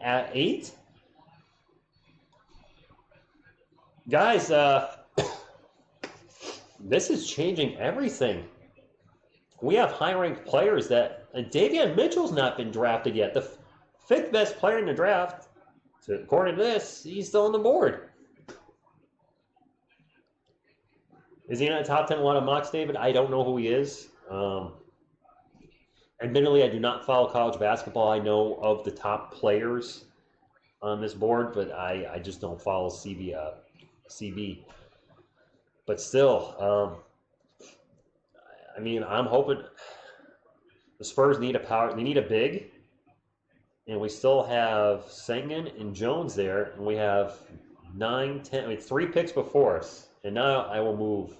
Speaker 1: at 8? Guys, this is changing everything. We have high-ranked players that Davion Mitchell's not been drafted yet. The 5th best player in the draft, so according to this, he's still on the board. Is he in the top 10 a lot of mocks, David? I don't know who he is. Admittedly, I do not follow college basketball. I know of the top players on this board, but I just don't follow CB. But still, I mean, I'm hoping the Spurs need a power. They need a big, and we still have Sengun and Jones there, and we have 9, 10. I mean, 3 picks before us, and now I will move.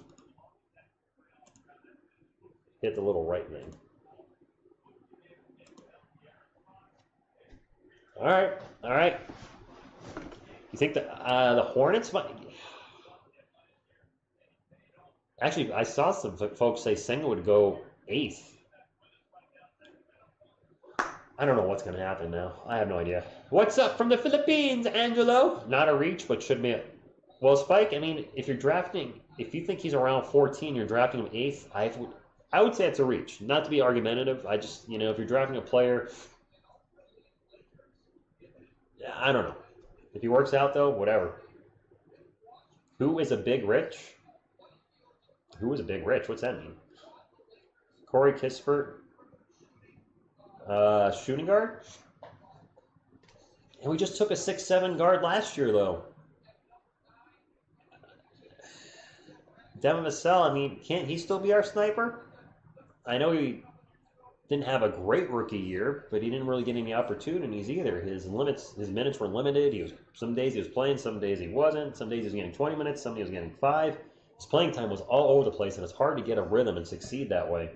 Speaker 1: Hit the little right thing. All right. You think that the Hornets might? Actually, I saw some folks say Sengun would go 8th. I don't know what's going to happen now. I have no idea. What's up from the Philippines, Angelo? Not a reach, but should be. Well, Spike, I mean, if you're drafting, if you think he's around 14, you're drafting him 8th, I would say it's a reach. Not to be argumentative. I just, if you're drafting a player, I don't know. If he works out, though, whatever. Who is a big rich? Who is a big rich? What's that mean? Corey Kispert, shooting guard? And we just took a 6'7" guard last year, though. Devin Vassell, I mean, can't he still be our sniper? I know he didn't have a great rookie year, but he didn't really get any opportunities either. His minutes were limited. Some days he was playing, some days he wasn't. Some days he was getting 20 minutes, some days he was getting 5. His playing time was all over the place, and it's hard to get a rhythm and succeed that way.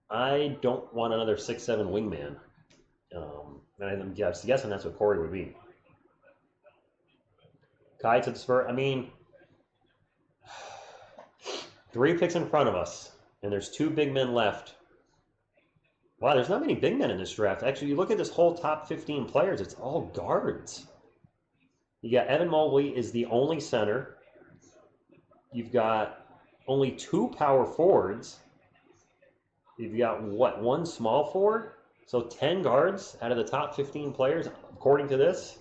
Speaker 1: I don't want another 6'7" wingman. And I'm guessing that's what Corey would be. Kai to the Spurs. I mean, 3 picks in front of us, and there's 2 big men left. Wow, there's not many big men in this draft. Actually, you look at this whole top 15 players, it's all guards. You got Evan Mobley is the only center. You've got only 2 power forwards. You've got, 1 small forward? So 10 guards out of the top 15 players, according to this.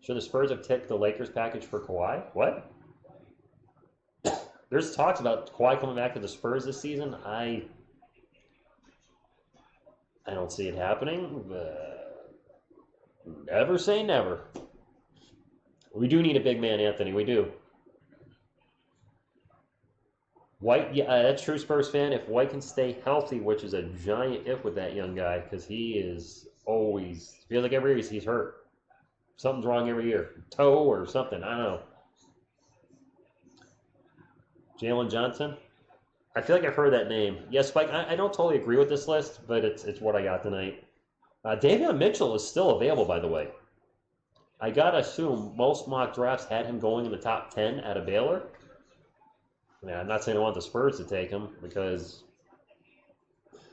Speaker 1: Should the Spurs have taken the Lakers package for Kawhi? What? There's talks about Kawhi coming back to the Spurs this season. I don't see it happening. Never say never. We do need a big man, Anthony. We do. White, yeah, that's true, Spurs fan. If White can stay healthy, which is a giant if with that young guy, because he is always, feels like every year he's hurt. Something's wrong every year. Toe or something. I don't know. Jalen Johnson. I feel like I've heard that name. Yes, Spike, I don't totally agree with this list, but it's what I got tonight. Davion Mitchell is still available, by the way. I got to assume most mock drafts had him going in the top 10 out of Baylor. I mean, I'm not saying I want the Spurs to take him because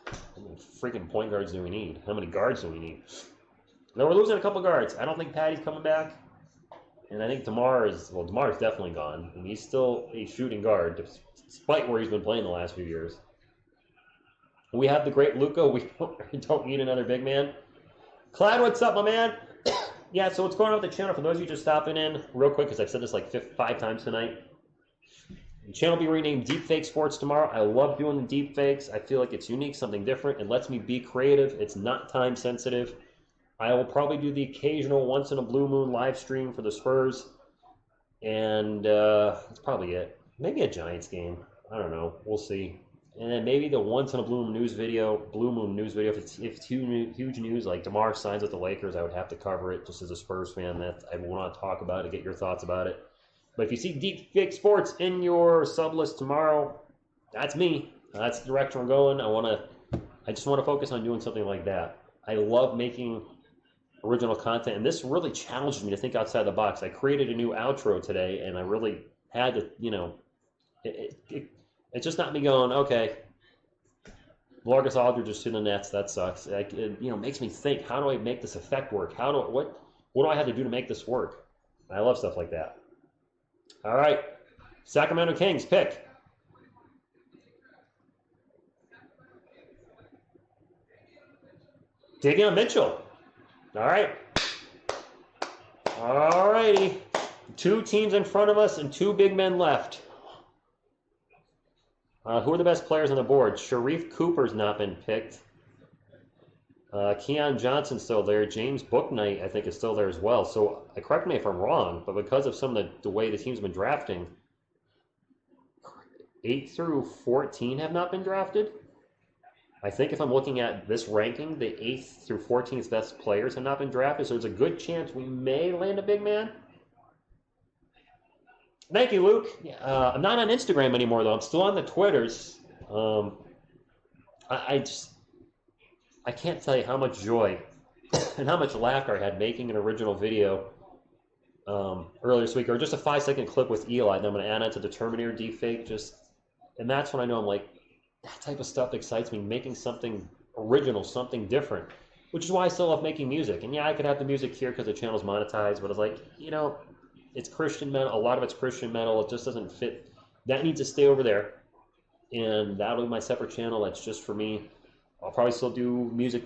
Speaker 1: how many freaking point guards do we need? How many guards do we need? No, we're losing a couple guards. I don't think Patty's coming back. And I think Damar's definitely gone. And he's still a shooting guard, despite where he's been playing the last few years. We have the great Luka. We don't need another big man. Clyde, what's up, my man? Yeah, so what's going on with the channel? For those of you just stopping in, real quick, because I've said this like 5 times tonight. The channel will be renamed Deepfake Sports tomorrow. I love doing the deepfakes. I feel like it's unique, something different. It lets me be creative. It's not time sensitive. I will probably do the occasional once in a blue moon live stream for the Spurs. And that's probably it. Maybe a Giants game. I don't know. We'll see. And then maybe the once in a blue moon news video. If it's huge news, like DeMar signs with the Lakers, I would have to cover it just as a Spurs fan. That I want to talk about it, get your thoughts about it. But if you see Deepfake Sports in your sub list tomorrow, that's me. That's the direction we're going. I just want to focus on doing something like that. I love making original content, and this really challenged me to think outside the box. I created a new outro today, and I really had to, it's just not me going, okay, Largus Aldridge just to the Nets, that sucks. It makes me think, how do I make this effect work? What do I have to do to make this work? I love stuff like that. All right, Sacramento Kings pick. Davion Mitchell. All right. All righty. 2 teams in front of us and 2 big men left. Who are the best players on the board? Sharif Cooper's not been picked. Keon Johnson's still there. James Bouknight, I think, is still there as well. So, correct me if I'm wrong, but because of some of the way the team's been drafting, 8 through 14 have not been drafted. I think if I'm looking at this ranking, the 8th through 14th best players have not been drafted, so there's a good chance we may land a big man. Thank you, Luke. I'm not on Instagram anymore, though. I'm still on the Twitters. I can't tell you how much joy and how much laughter I had making an original video earlier this week, or just a 5-second clip with Eli, and I'm going to add it to the Terminator deepfake. And that's when I know I'm like, that type of stuff excites me, making something original, something different, which is why I still love making music. And yeah, I could have the music here because the channel's monetized, but it's like, it's Christian metal. A lot of it's Christian metal. It just doesn't fit. That needs to stay over there. And that'll be my separate channel. That's just for me. I'll probably still do music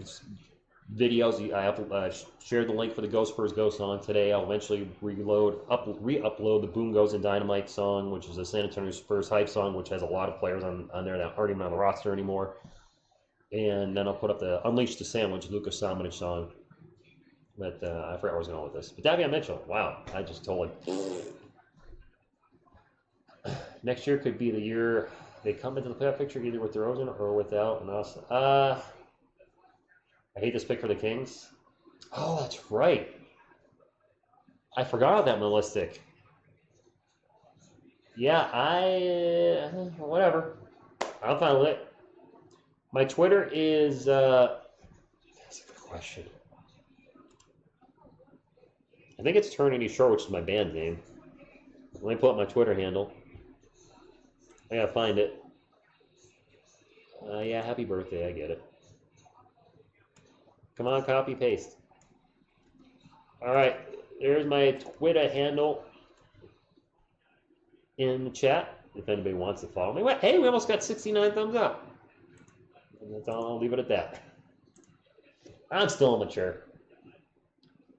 Speaker 1: videos. I shared the link for the Go Spurs Go song today. I'll eventually re-upload the Boom Goes and Dynamite song, which is a San Antonio Spurs hype song, which has a lot of players on there that aren't even on the roster anymore. And then I'll put up the Unleash the Sandwich, Lucas Samanic song. But I forgot where I was going with this. But Davion Mitchell, wow, I just totally... Next year could be the year they come into the playoff picture either with DeRozan or without. And also, I hate this pick for the Kings. Oh, that's right. I forgot about that Melistic. Yeah, whatever. I'm fine with it. My Twitter is... that's a good question. I think it's Eternity Shore, which is my band name. Let me pull up my Twitter handle. I gotta find it. Yeah, happy birthday, I get it. Come on, copy, paste. Alright, there's my Twitter handle in the chat, if anybody wants to follow me. Hey, we almost got 69 thumbs up. And that's all, I'll leave it at that. I'm still immature.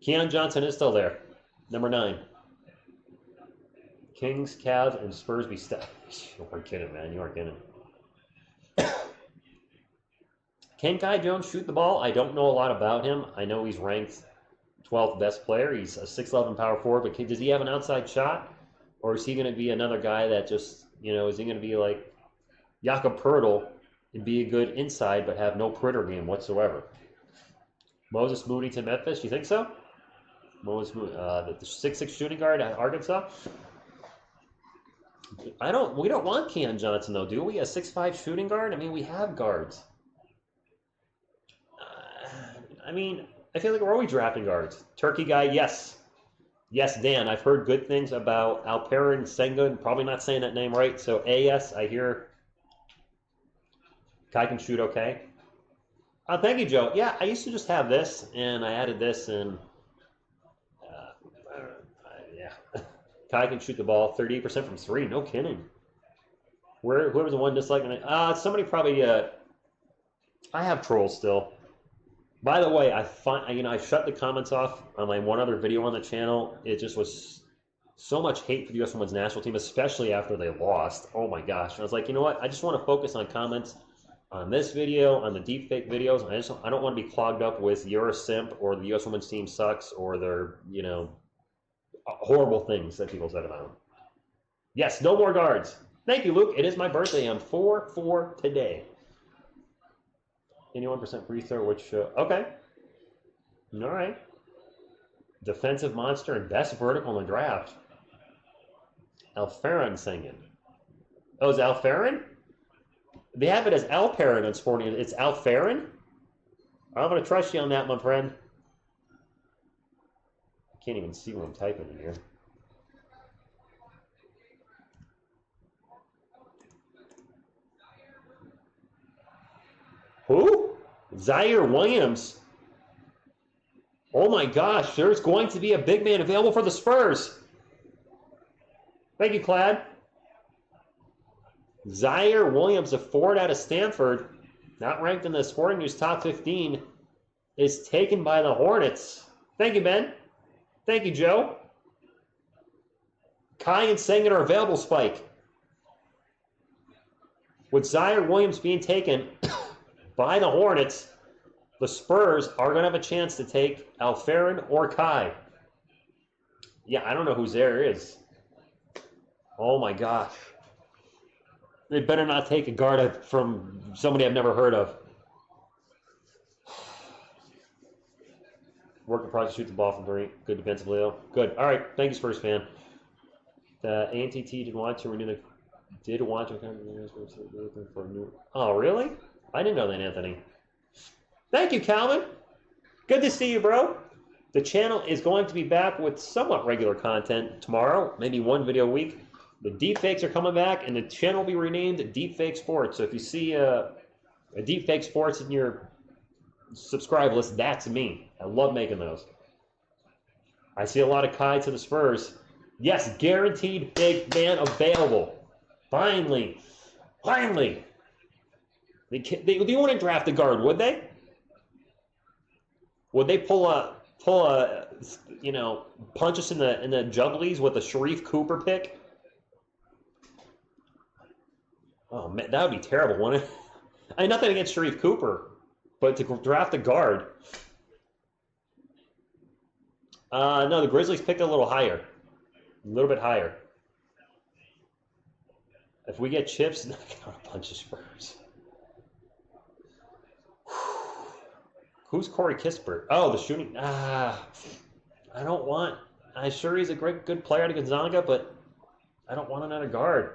Speaker 1: Keon Johnson is still there. Number 9. Kings, Cavs, and Spurs be stuck. You weren't kidding, man. You weren't kidding. Can Kai Jones shoot the ball? I don't know a lot about him. I know he's ranked 12th best player. He's a 6'11" power forward, but does he have an outside shot? Or is he going to be another guy that just, is he going to be like Jakob Poeltl and be a good inside but have no perimeter game whatsoever? Moses Moody to Memphis, you think so? Moses Moody, the 6'6" shooting guard at Arkansas? We don't want Keon Johnson, though, do we? A 6'5" shooting guard? I mean, we have guards. I feel like we're always drafting guards. Turkey guy, yes. Yes, Dan, I've heard good things about Alperen Sengun. Probably not saying that name right. So, yes, I hear Kai can shoot okay. Oh, thank you, Joe. Yeah, I used to just have this, and I added this, and yeah. Kai can shoot the ball 38% from 3. No kidding. Whoever's the one disliking it? Somebody probably. I have trolls still. By the way, I shut the comments off on my one other video on the channel. It just was so much hate for the U.S. Women's National Team, especially after they lost. Oh my gosh. And I was like, you know what? I just want to focus on comments on this video, on the deepfake videos. I don't want to be clogged up with you're a simp or the U.S. Women's Team sucks or their, horrible things that people said about them. Yes, no more guards. Thank you, Luke. It is my birthday. I'm 4-4 today. 81% free throw, which, okay. All right. Defensive monster and best vertical in the draft. Alfarin singing. Oh, is Alfarin? They have it as Alparin on Sporting. It's Alfarin? I'm going to trust you on that, my friend. I can't even see what I'm typing in here. Who? Zaire Williams. Oh my gosh, there's going to be a big man available for the Spurs. Thank you, Clad. Zaire Williams, a forward out of Stanford, not ranked in the Sporting News top 15, is taken by the Hornets. Thank you, Ben. Thank you, Joe. Kai and Sengun are available, Spike. With Zaire Williams being taken by the Hornets, the Spurs are going to have a chance to take Alfarin or Kai. Yeah, I don't know who Zaire is. Oh my gosh. They better not take a guard from somebody I've never heard of. Working project, shoot the ball from three. Good defensive, Leo. Good. All right. Thank you, Spurs fan. The ANTT did want to renew the. Did want to for a new. Oh, really? I didn't know that, Anthony. Thank you, Calvin. Good to see you, bro. The channel is going to be back with somewhat regular content tomorrow, maybe one video a week. The deepfakes are coming back, and the channel will be renamed Deepfake Sports. So if you see a Deepfake Sports in your subscribe list, that's me. I love making those. I see a lot of Kai to the Spurs. Yes, guaranteed big man available. Finally. Finally. They wouldn't draft a guard, would they? Would they pull a punch us in the jugglies with a Sharif Cooper pick? Oh man, that would be terrible, wouldn't it? I had nothing against Sharif Cooper, but to draft a guard. No, the Grizzlies picked a little higher. A little bit higher. If we get chips, knock out a bunch of Spurs. Who's Corey Kispert? Oh, the shooting. I don't want. I'm sure he's a good player to Gonzaga, but I don't want another guard.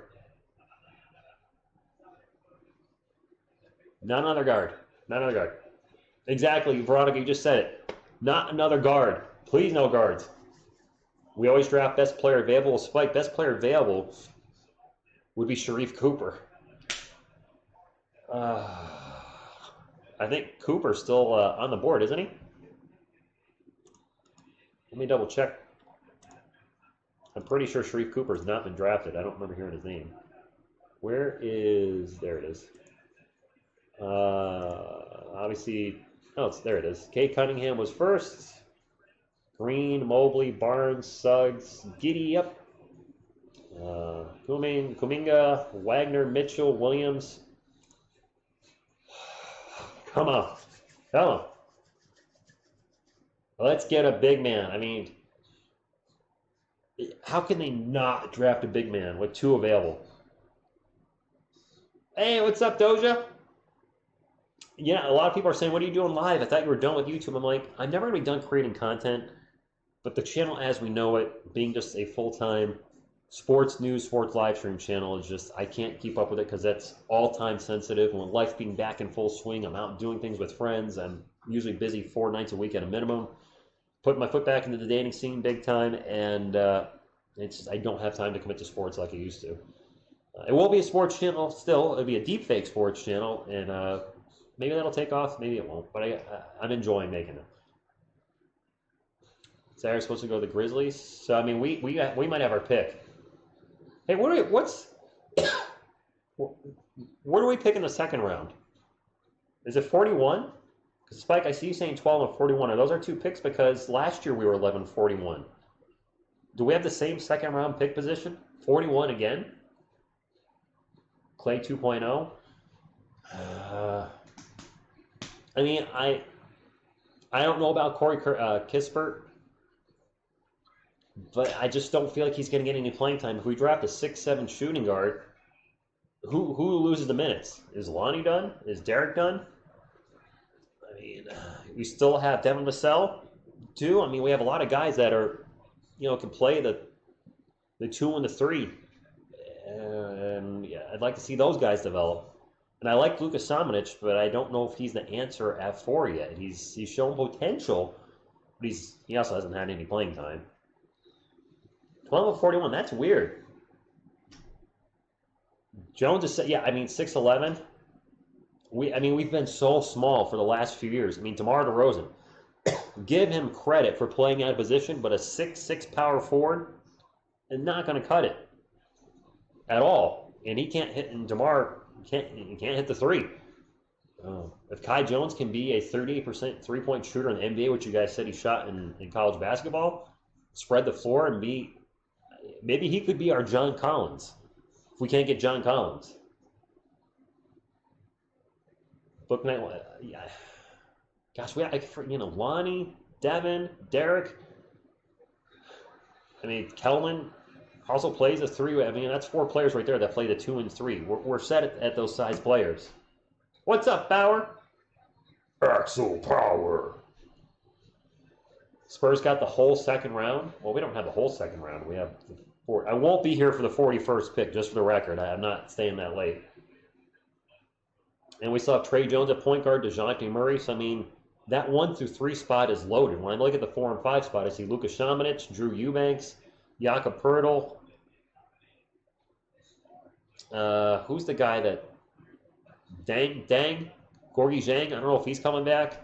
Speaker 1: Not another guard. Not another guard. Exactly, Veronica, you just said it. Not another guard. Please, no guards. We always draft best player available. Spike, best player available would be Sharif Cooper. I think Cooper's still on the board, isn't he? Let me double check. I'm pretty sure Sharif Cooper's not been drafted. I don't remember hearing his name. Where is... There it is. Obviously... Oh, there it is. Kay Cunningham was first. Green, Mobley, Barnes, Suggs, Giddy up. Kuminga, Wagner, Mitchell, Williams. Come on. Come on. Let's get a big man. I mean, how can they not draft a big man with two available? Hey, what's up, Doja? Yeah, a lot of people are saying, what are you doing live? I thought you were done with YouTube. I'm like, I'm never going to be done creating content. But the channel as we know it, being just a full-time sports news, sports live stream channel, is just, I can't keep up with it because that's all time sensitive. When life being back in full swing, I'm out doing things with friends. I'm usually busy 4 nights a week at a minimum. Putting my foot back into the dating scene big time, and it's just, I don't have time to commit to sports like I used to. It will be a sports channel still. It'll be a deepfake sports channel, and maybe that'll take off, maybe it won't. But I'm enjoying making it. Zaire's supposed to go to the Grizzlies, so I mean we might have our pick. Hey, what do we pick in the second round? Is it 41? Because Spike, I see you saying 12 and 41. Are those our two picks? Because last year we were 11-41. Do we have the same second round pick position? 41 again? Clay 2.0? I mean, I don't know about Corey Kispert, but I just don't feel like he's going to get any playing time. If we draft a 6'7" shooting guard, who loses the minutes? Is Lonnie done? Is Derek done? I mean, we still have Devin Vassell, too. I mean, we have a lot of guys that are, can play the 2 and the 3. And yeah, I'd like to see those guys develop. And I like Luka Samanic, but I don't know if he's the answer at 4 yet. He's shown potential, but he also hasn't had any playing time. 12 of 41, that's weird. Jones is, 6'11". We've been so small for the last few years. I mean, DeMar DeRozan, give him credit for playing out of position, but a 6'6" power forward is not going to cut it at all. And he can't hit, and DeMar can't hit the 3. If Kai Jones can be a 38% three-point shooter in the NBA, which you guys said he shot in college basketball, spread the floor and maybe he could be our John Collins if we can't get John Collins. Book night, yeah. Gosh, Lonnie, Devin, Derek. I mean, Kelman also plays a 3. I mean, that's 4 players right there that play the 2 and 3. We're set at those size players. What's up, Bauer? Axel Power. Spurs got the whole second round. Well, we don't have the whole second round. We have the 4. I won't be here for the 41st pick, just for the record. I'm not staying that late. And we still have Trey Jones at point guard, DeJounte Murray. So, I mean, that 1 through 3 spot is loaded. When I look at the 4 and 5 spot, I see Luka Samanic, Drew Eubanks, Jakob Poeltl. Who's the guy that... Dang? Gorgie Zhang? I don't know if he's coming back.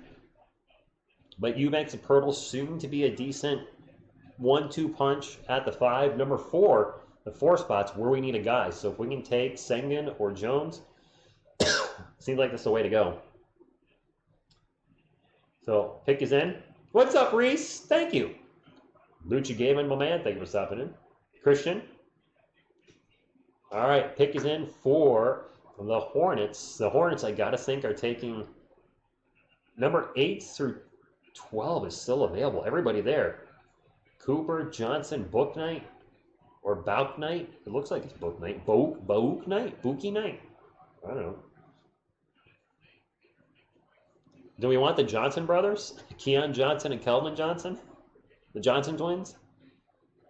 Speaker 1: But Eubanks and Poeltl soon to be a decent 1-2 punch at the 5. Number 4, the 4 spots where we need a guy. So if we can take Sengun or Jones, seems like that's the way to go. So pick is in. What's up, Reese? Thank you. Lucha Gavin, my man. Thank you for stopping in. Christian. All right, pick is in for the Hornets. The Hornets, I gotta think, are taking number 8 through 12 is still available. Everybody there. Cooper, Johnson, Bouknight, or Bouknight. It looks like it's Bouknight. Bouknight? Bookie Night? I don't know. Do we want the Johnson brothers? Keon Johnson and Keldon Johnson? The Johnson twins?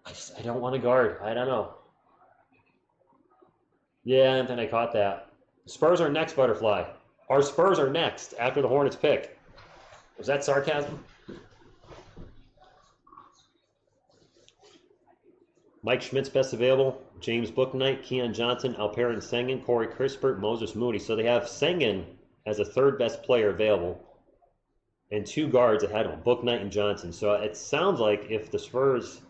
Speaker 1: I don't want to guard. I don't know. Yeah, Anthony, I caught that. Spurs are next, Butterfly. Our Spurs are next after the Hornets pick. Was that sarcasm? Mike Schmidt's best available. James Bouknight, Keon Johnson, Alperen Sengun, Corey Kispert, Moses Moody. So they have Sengun as a 3rd best player available and 2 guards ahead of him, Bouknight and Johnson. So it sounds like if the Spurs,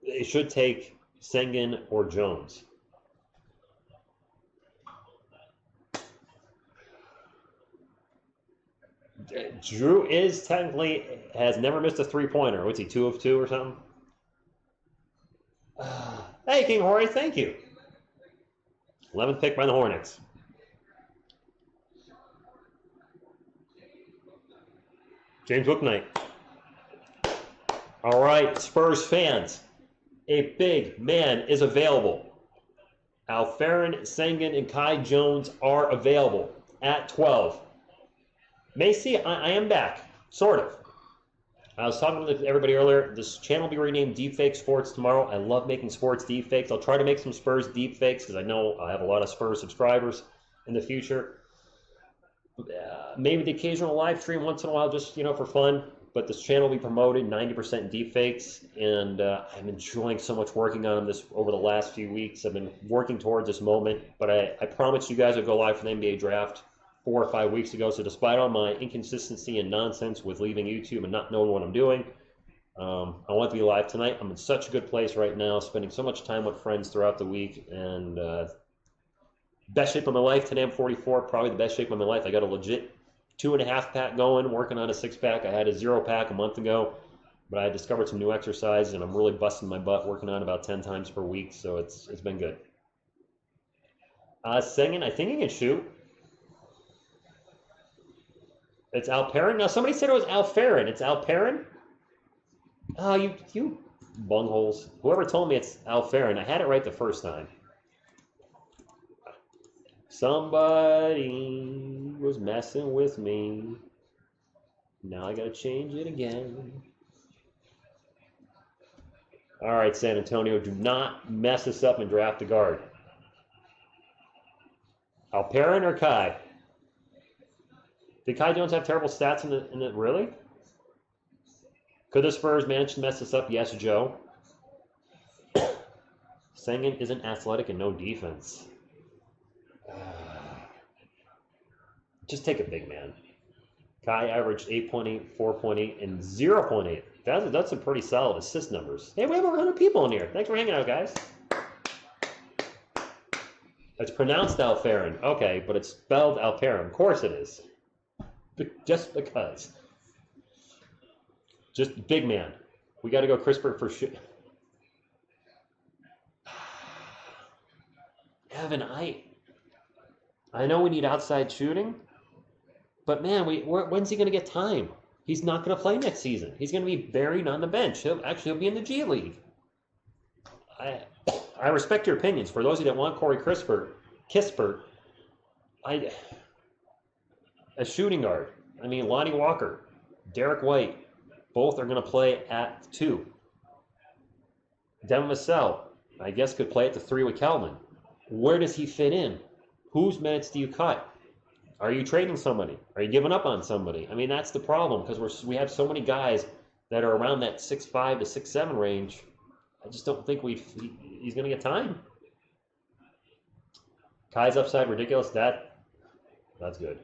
Speaker 1: they should take Sengun or Jones. Drew has never missed a 3-pointer. What's he, 2 of 2 or something? Hey, King Hori, thank you. 11th pick by the Hornets. James Bouknight. All right, Spurs fans, a big man is available. Alperen Sengun and Kai Jones are available at 12. Macy, I am back, sort of. I was talking with everybody earlier. This channel will be renamed Deepfake Sports tomorrow. I love making sports deepfakes. I'll try to make some Spurs deepfakes because I know I have a lot of Spurs subscribers in the future. Maybe the occasional live stream once in a while, just for fun. But this channel will be promoted 90% deepfakes, and I'm enjoying so much working on this over the last few weeks. I've been working towards this moment, but I promised you guys I'd go live for the NBA draft 4 or 5 weeks ago. So despite all my inconsistency and nonsense with leaving YouTube and not knowing what I'm doing, I want to be live tonight. I'm in such a good place right now, spending so much time with friends throughout the week, and best shape of my life. Today I'm 44, probably the best shape of my life. I got a legit 2.5 pack going, working on a 6-pack. I had a 0 pack a month ago. But I discovered some new exercises, and I'm really busting my butt working on about 10 times per week, so it's been good. Singing, I think he can shoot. It's Alperin. Now, somebody said it was Alperin. It's Alperin? Oh, you bungholes. Whoever told me it's Alperin, I had it right the first time. Somebody was messing with me. Now I gotta change it again. All right, San Antonio, do not mess this up and draft a guard. Alperin or Kai? Did Kai Jones have terrible stats in the really? Could the Spurs manage to mess this up? Yes, Joe. Sengun isn't athletic and no defense. Just take a big man. Kai averaged 8.8, 4.8, and 0.8. That's a pretty solid assist numbers. Hey, we have over 100 people in here. Thanks for hanging out, guys. It's pronounced Alperin. Okay, but it's spelled Alperin. Of course it is. Just because. Just big man. We got to go crisper for shit. Evan, I know we need outside shooting, but man, when's he going to get time? He's not going to play next season. He's going to be buried on the bench. He'll be in the G League. I respect your opinions. For those of you that want Corey Kispert, a shooting guard. I mean, Lonnie Walker, Derek White, both are going to play at 2. Devin Vassell, I guess, could play at the 3 with Kelman. Where does he fit in? Whose minutes do you cut? Are you trading somebody? Are you giving up on somebody? I mean, that's the problem, because we have so many guys that are around that 6'5" to 6'7" range. I just don't think he's going to get time. Kai's upside ridiculous. That's good.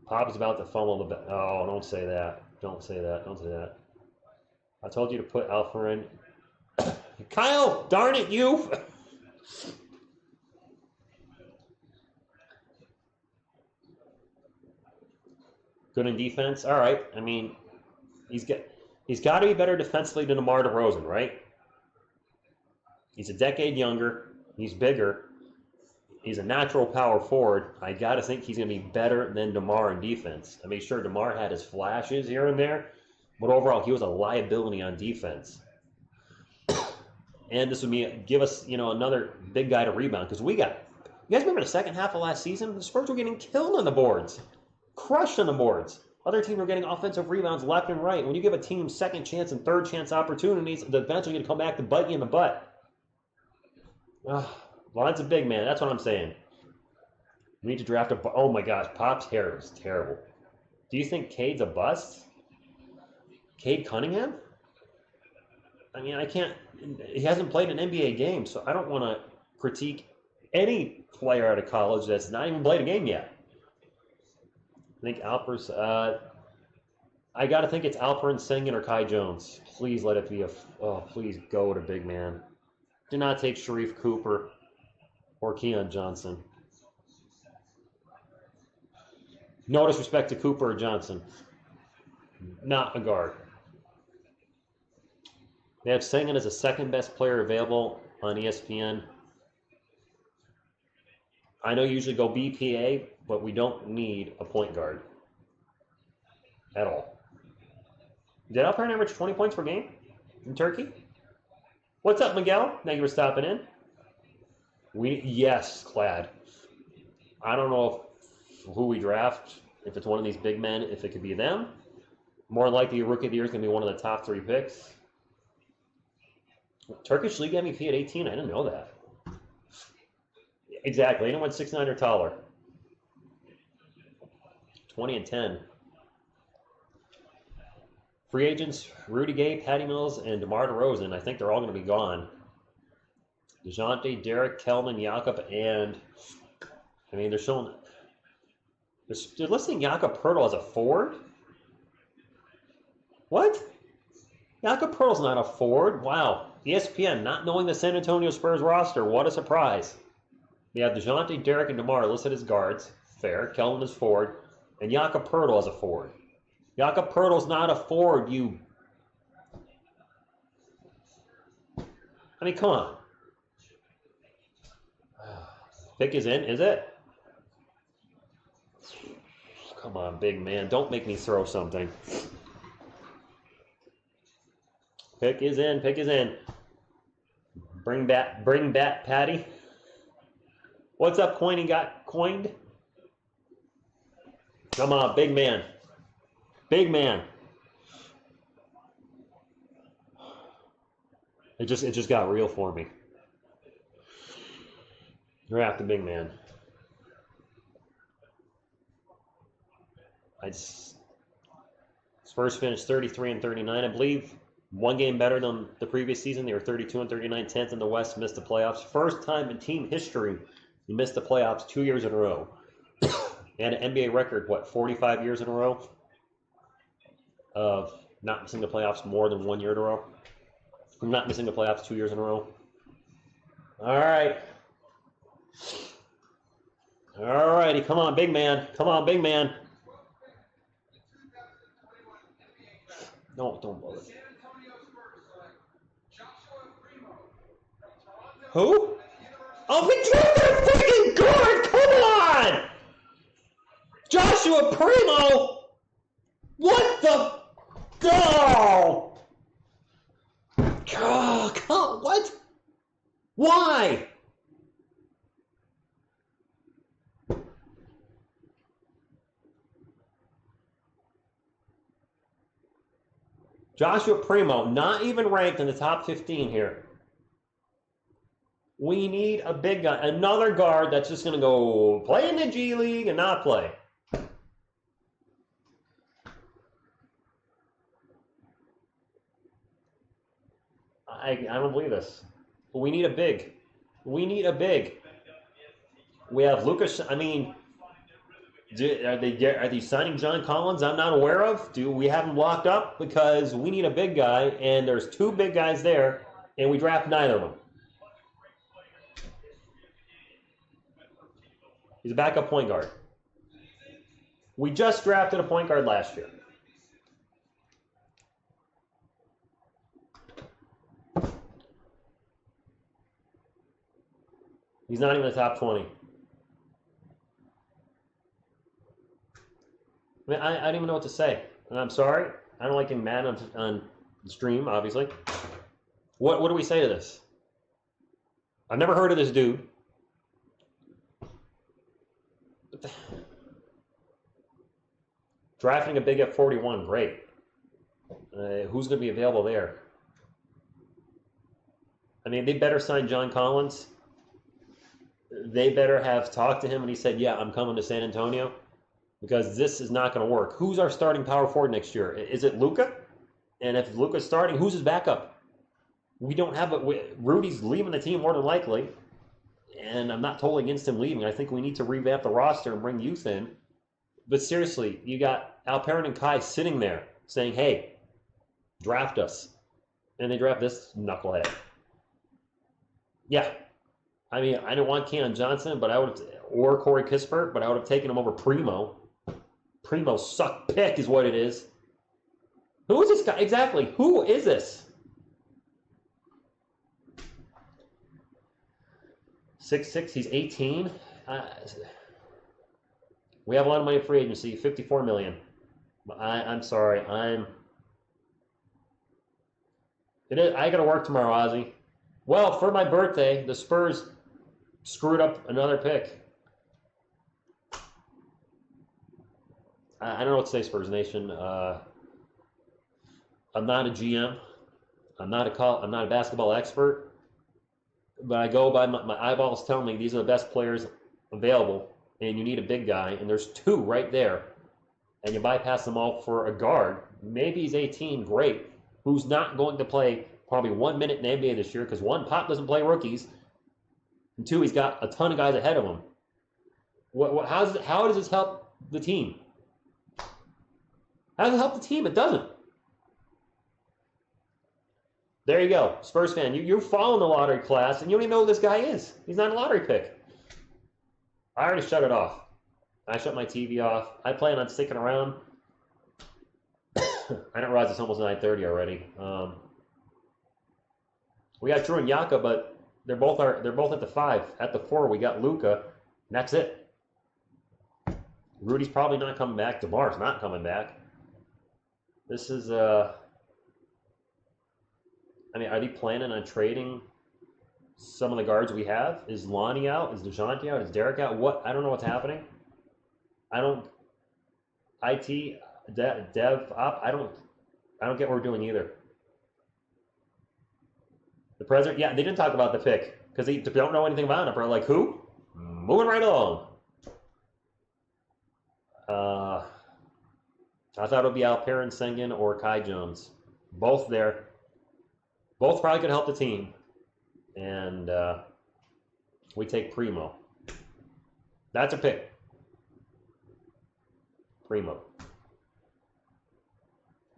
Speaker 1: Pop is about to fumble the. Oh, don't say that. Don't say that. Don't say that. I told you to put Alpha in. Kyle, darn it, you! Good in defense. All right. I mean, he's got to be better defensively than DeMar DeRozan, right? He's a decade younger. He's bigger. He's a natural power forward. I got to think he's going to be better than DeMar in defense. I mean, sure, DeMar had his flashes here and there, but overall, he was a liability on defense. And this would give us, another big guy to rebound, because you guys remember the second half of last season? The Spurs were getting killed on the boards. Crushed on the boards. Other teams were getting offensive rebounds left and right. When you give a team second chance and third chance opportunities, they're eventually going to come back to bite you in the butt. Well, that's a big man. That's what I'm saying. We need to draft a... Oh, my gosh. Pop's hair is terrible. Do you think Cade's a bust? Cade Cunningham? I mean, I can't... He hasn't played an NBA game, so I don't want to critique any player out of college that's not even played a game yet. I think Alper's... I got to think it's Alperin, Sengun, or Kai Jones. Please let it be please go to big man. Do not take Sharif Cooper or Keon Johnson. No disrespect to Cooper or Johnson. Not a guard. They have Sengun as the second best player available on ESPN. I know you usually go BPA, but we don't need a point guard at all. Did Alperin average 20 points per game in Turkey? What's up, Miguel? Thank you for stopping in. Yes, Clad. I don't know who we draft, if it's one of these big men, if it could be them. More likely, a rookie of the year is going to be one of the top 3 picks. Turkish League MVP at 18? I didn't know that. Exactly. Anyone 6'9" or taller. 20 and 10. Free agents, Rudy Gay, Patty Mills, and DeMar DeRozan. I think they're all going to be gone. DeJounte, Derek, Kelman, Jakob, and... I mean, they're listing Jakob Poeltl as a forward? What? Jakob Poeltl's not a forward. Wow. ESPN, not knowing the San Antonio Spurs roster. What a surprise. We have DeJounte, Derek, and DeMar listed as guards. Fair. Kelman is forward. And Jakob Poeltl as a forward. Jakob Poeltl's not a forward, you I mean, come on. Pick is in, is it? Come on, big man. Don't make me throw something. Pick is in. Pick is in. Bring back Patty. What's up, Coiny got coined? Come on, big man. Big man. It just got real for me. You're after big man. Spurs finished 33-39, I believe. One game better than the previous season. They were 32-39, 10th in the West, missed the playoffs. First time in team history you missed the playoffs 2 years in a row. And an NBA record, 45 years in a row of not missing the playoffs more than 1 year in a row. Not missing the playoffs 2 years in a row. All right. All righty, come on, big man. Come on, big man. No, don't blow it. Who? Oh, we drafted a freaking guard! Come on! Joshua Primo! What the? Oh! Oh, what? Why? Joshua Primo, not even ranked in the top 15 here. We need a big guy, another guard that's just going to go play in the G League and not play. I don't believe this. But we need a big. We need a big. We have Lucas. I mean, are they signing John Collins? I'm not aware of. Do we have him locked up? Because we need a big guy, and there's two big guys there, and we draft neither of them. He's a backup point guard. We just drafted a point guard last year. He's not even in the top 20. I mean, I don't even know what to say. And I'm sorry. I don't like getting mad on the stream, obviously. What do we say to this? I've never heard of this dude. Drafting a big at 41, great. Who's going to be available there? I mean, they better sign John Collins. They better have talked to him and he said, yeah, I'm coming to San Antonio, because this is not going to work. Who's our starting power forward next year? Is it Luka? And if Luka's starting, who's his backup? We don't have it. Rudy's leaving the team more than likely. And I'm not totally against him leaving. I think we need to revamp the roster and bring youth in. But seriously, you got Alperen and Kai sitting there saying, hey, draft us. And they draft this knucklehead. Yeah. I mean, I don't want Keon Johnson, but I would have, or Corey Kispert, but I would have taken him over Primo. Primo suck pick is what it is. Who is this guy? Exactly. Who is this? 6'6", he's 18. We have a lot of money in free agency, $54 million. I'm sorry, I got to work tomorrow, Ozzy. Well, for my birthday, the Spurs screwed up another pick. I don't know what to say, Spurs Nation. I'm not a GM. I'm not a basketball expert. But I go by my eyeballs telling me these are the best players available, and you need a big guy, and there's two right there, and you bypass them all for a guard. Maybe he's 18, great, who's not going to play probably 1 minute in the NBA this year, because one, Pop doesn't play rookies, and two, he's got a ton of guys ahead of him. How does this help the team? How does it help the team? It doesn't. There you go, Spurs fan. You're following the lottery class, and you don't even know who this guy is. He's not a lottery pick. I already shut it off. I shut my TV off. I plan on sticking around. I didn't realize it's almost 9:30 already. We got Drew and Yaka, but they're both at the 5. At the 4, we got Luka, and that's it. Rudy's probably not coming back. DeMar's not coming back. This is I mean, are they planning on trading some of the guards we have? Is Lonnie out? Is DeJounte out? Is Derek out? What? I don't know what's happening. I don't. Dev up. I don't get what we're doing either. The president. Yeah, they didn't talk about the pick because they don't know anything about it. We're like, who? Moving right along. I thought it would be Alperen Sengun or Kai Jones. Both there. Both probably could help the team. And we take Primo. That's a pick. Primo.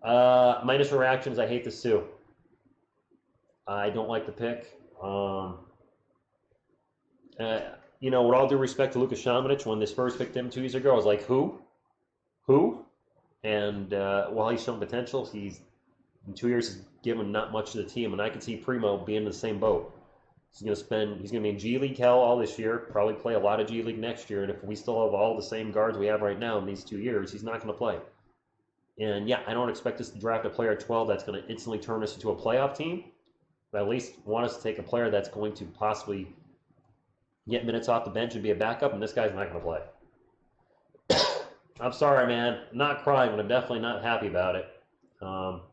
Speaker 1: Minus reactions, I hate this too. I don't like the pick. You know, with all due respect to Luka Šamanić, when the Spurs picked him 2 years ago, I was like, who? Who? And while he's shown potential, he's in 2 years has given not much to the team, and I could see Primo being in the same boat. He's going to be in G League hell all this year, probably play a lot of G League next year, and if we still have all the same guards we have right now in these 2 years, he's not going to play. And yeah, I don't expect us to draft a player at 12 that's going to instantly turn us into a playoff team, but at least want us to take a player that's going to possibly get minutes off the bench and be a backup, and this guy's not going to play. I'm sorry, man. I'm not crying, but I'm definitely not happy about it.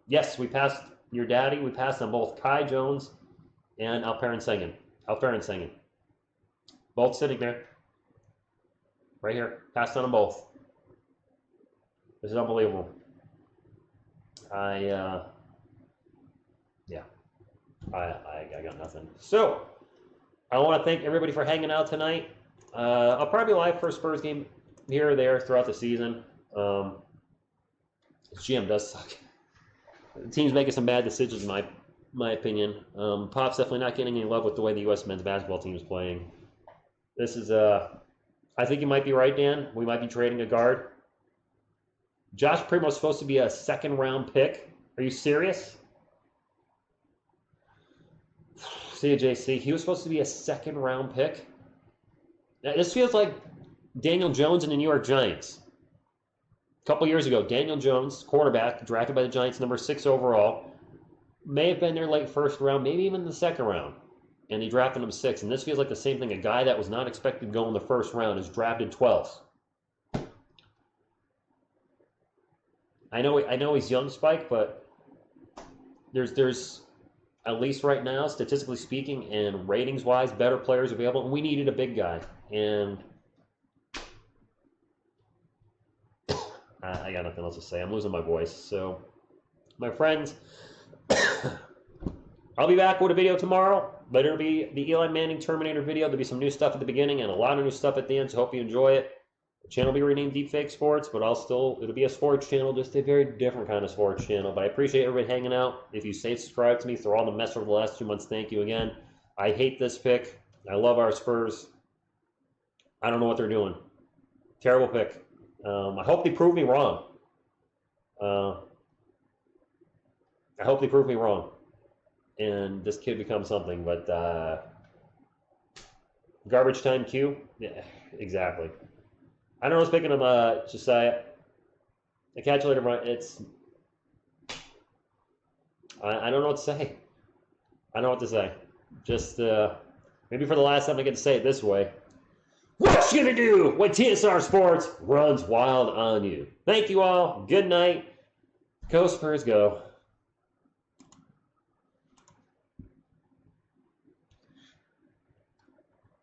Speaker 1: Yes, we passed your daddy. We passed on both Kai Jones and Alperen Sengun. Both sitting there. Right here. Passed on them both. This is unbelievable. I got nothing. So, I want to thank everybody for hanging out tonight. I'll probably be live for a Spurs game here or there throughout the season. GM does suck. The team's making some bad decisions, in my opinion. Pop's definitely not getting any love with the way the U.S. men's basketball team is playing. This is, I think you might be right, Dan. We might be trading a guard. Josh Primo's supposed to be a second-round pick. Are you serious? See you, JC. He was supposed to be a second-round pick. Now, this feels like Daniel Jones and the New York Giants. A couple years ago, Daniel Jones, quarterback, drafted by the Giants, number 6 overall, may have been their late first round, maybe even the second round, and they drafted him 6. And this feels like the same thing. A guy that was not expected to go in the first round is drafted 12th. I know he's young, Spike, but there's at least right now, statistically speaking, and ratings-wise, better players available. And we needed a big guy, and I got nothing else to say. I'm losing my voice. So, my friends, I'll be back with a video tomorrow, but it'll be the Eli Manning Terminator video. There'll be some new stuff at the beginning and a lot of new stuff at the end, so hope you enjoy it. The channel will be renamed Deepfake Sports, but it'll be a sports channel, just a very different kind of sports channel. But I appreciate everybody hanging out. If you say subscribe to me through all the mess over the last 2 months, thank you again. I hate this pick. I love our Spurs. I don't know what they're doing. Terrible pick. I hope they prove me wrong. I hope they prove me wrong. And this kid becomes something. But garbage time Q? Yeah, exactly. I don't know what's picking him, Josiah. I catch you later, Brian. I don't know what to say. I don't know what to say. Just, maybe for the last time I get to say it this way. What you gonna do when TSR Sports runs wild on you? Thank you all. Good night. Go Spurs, go.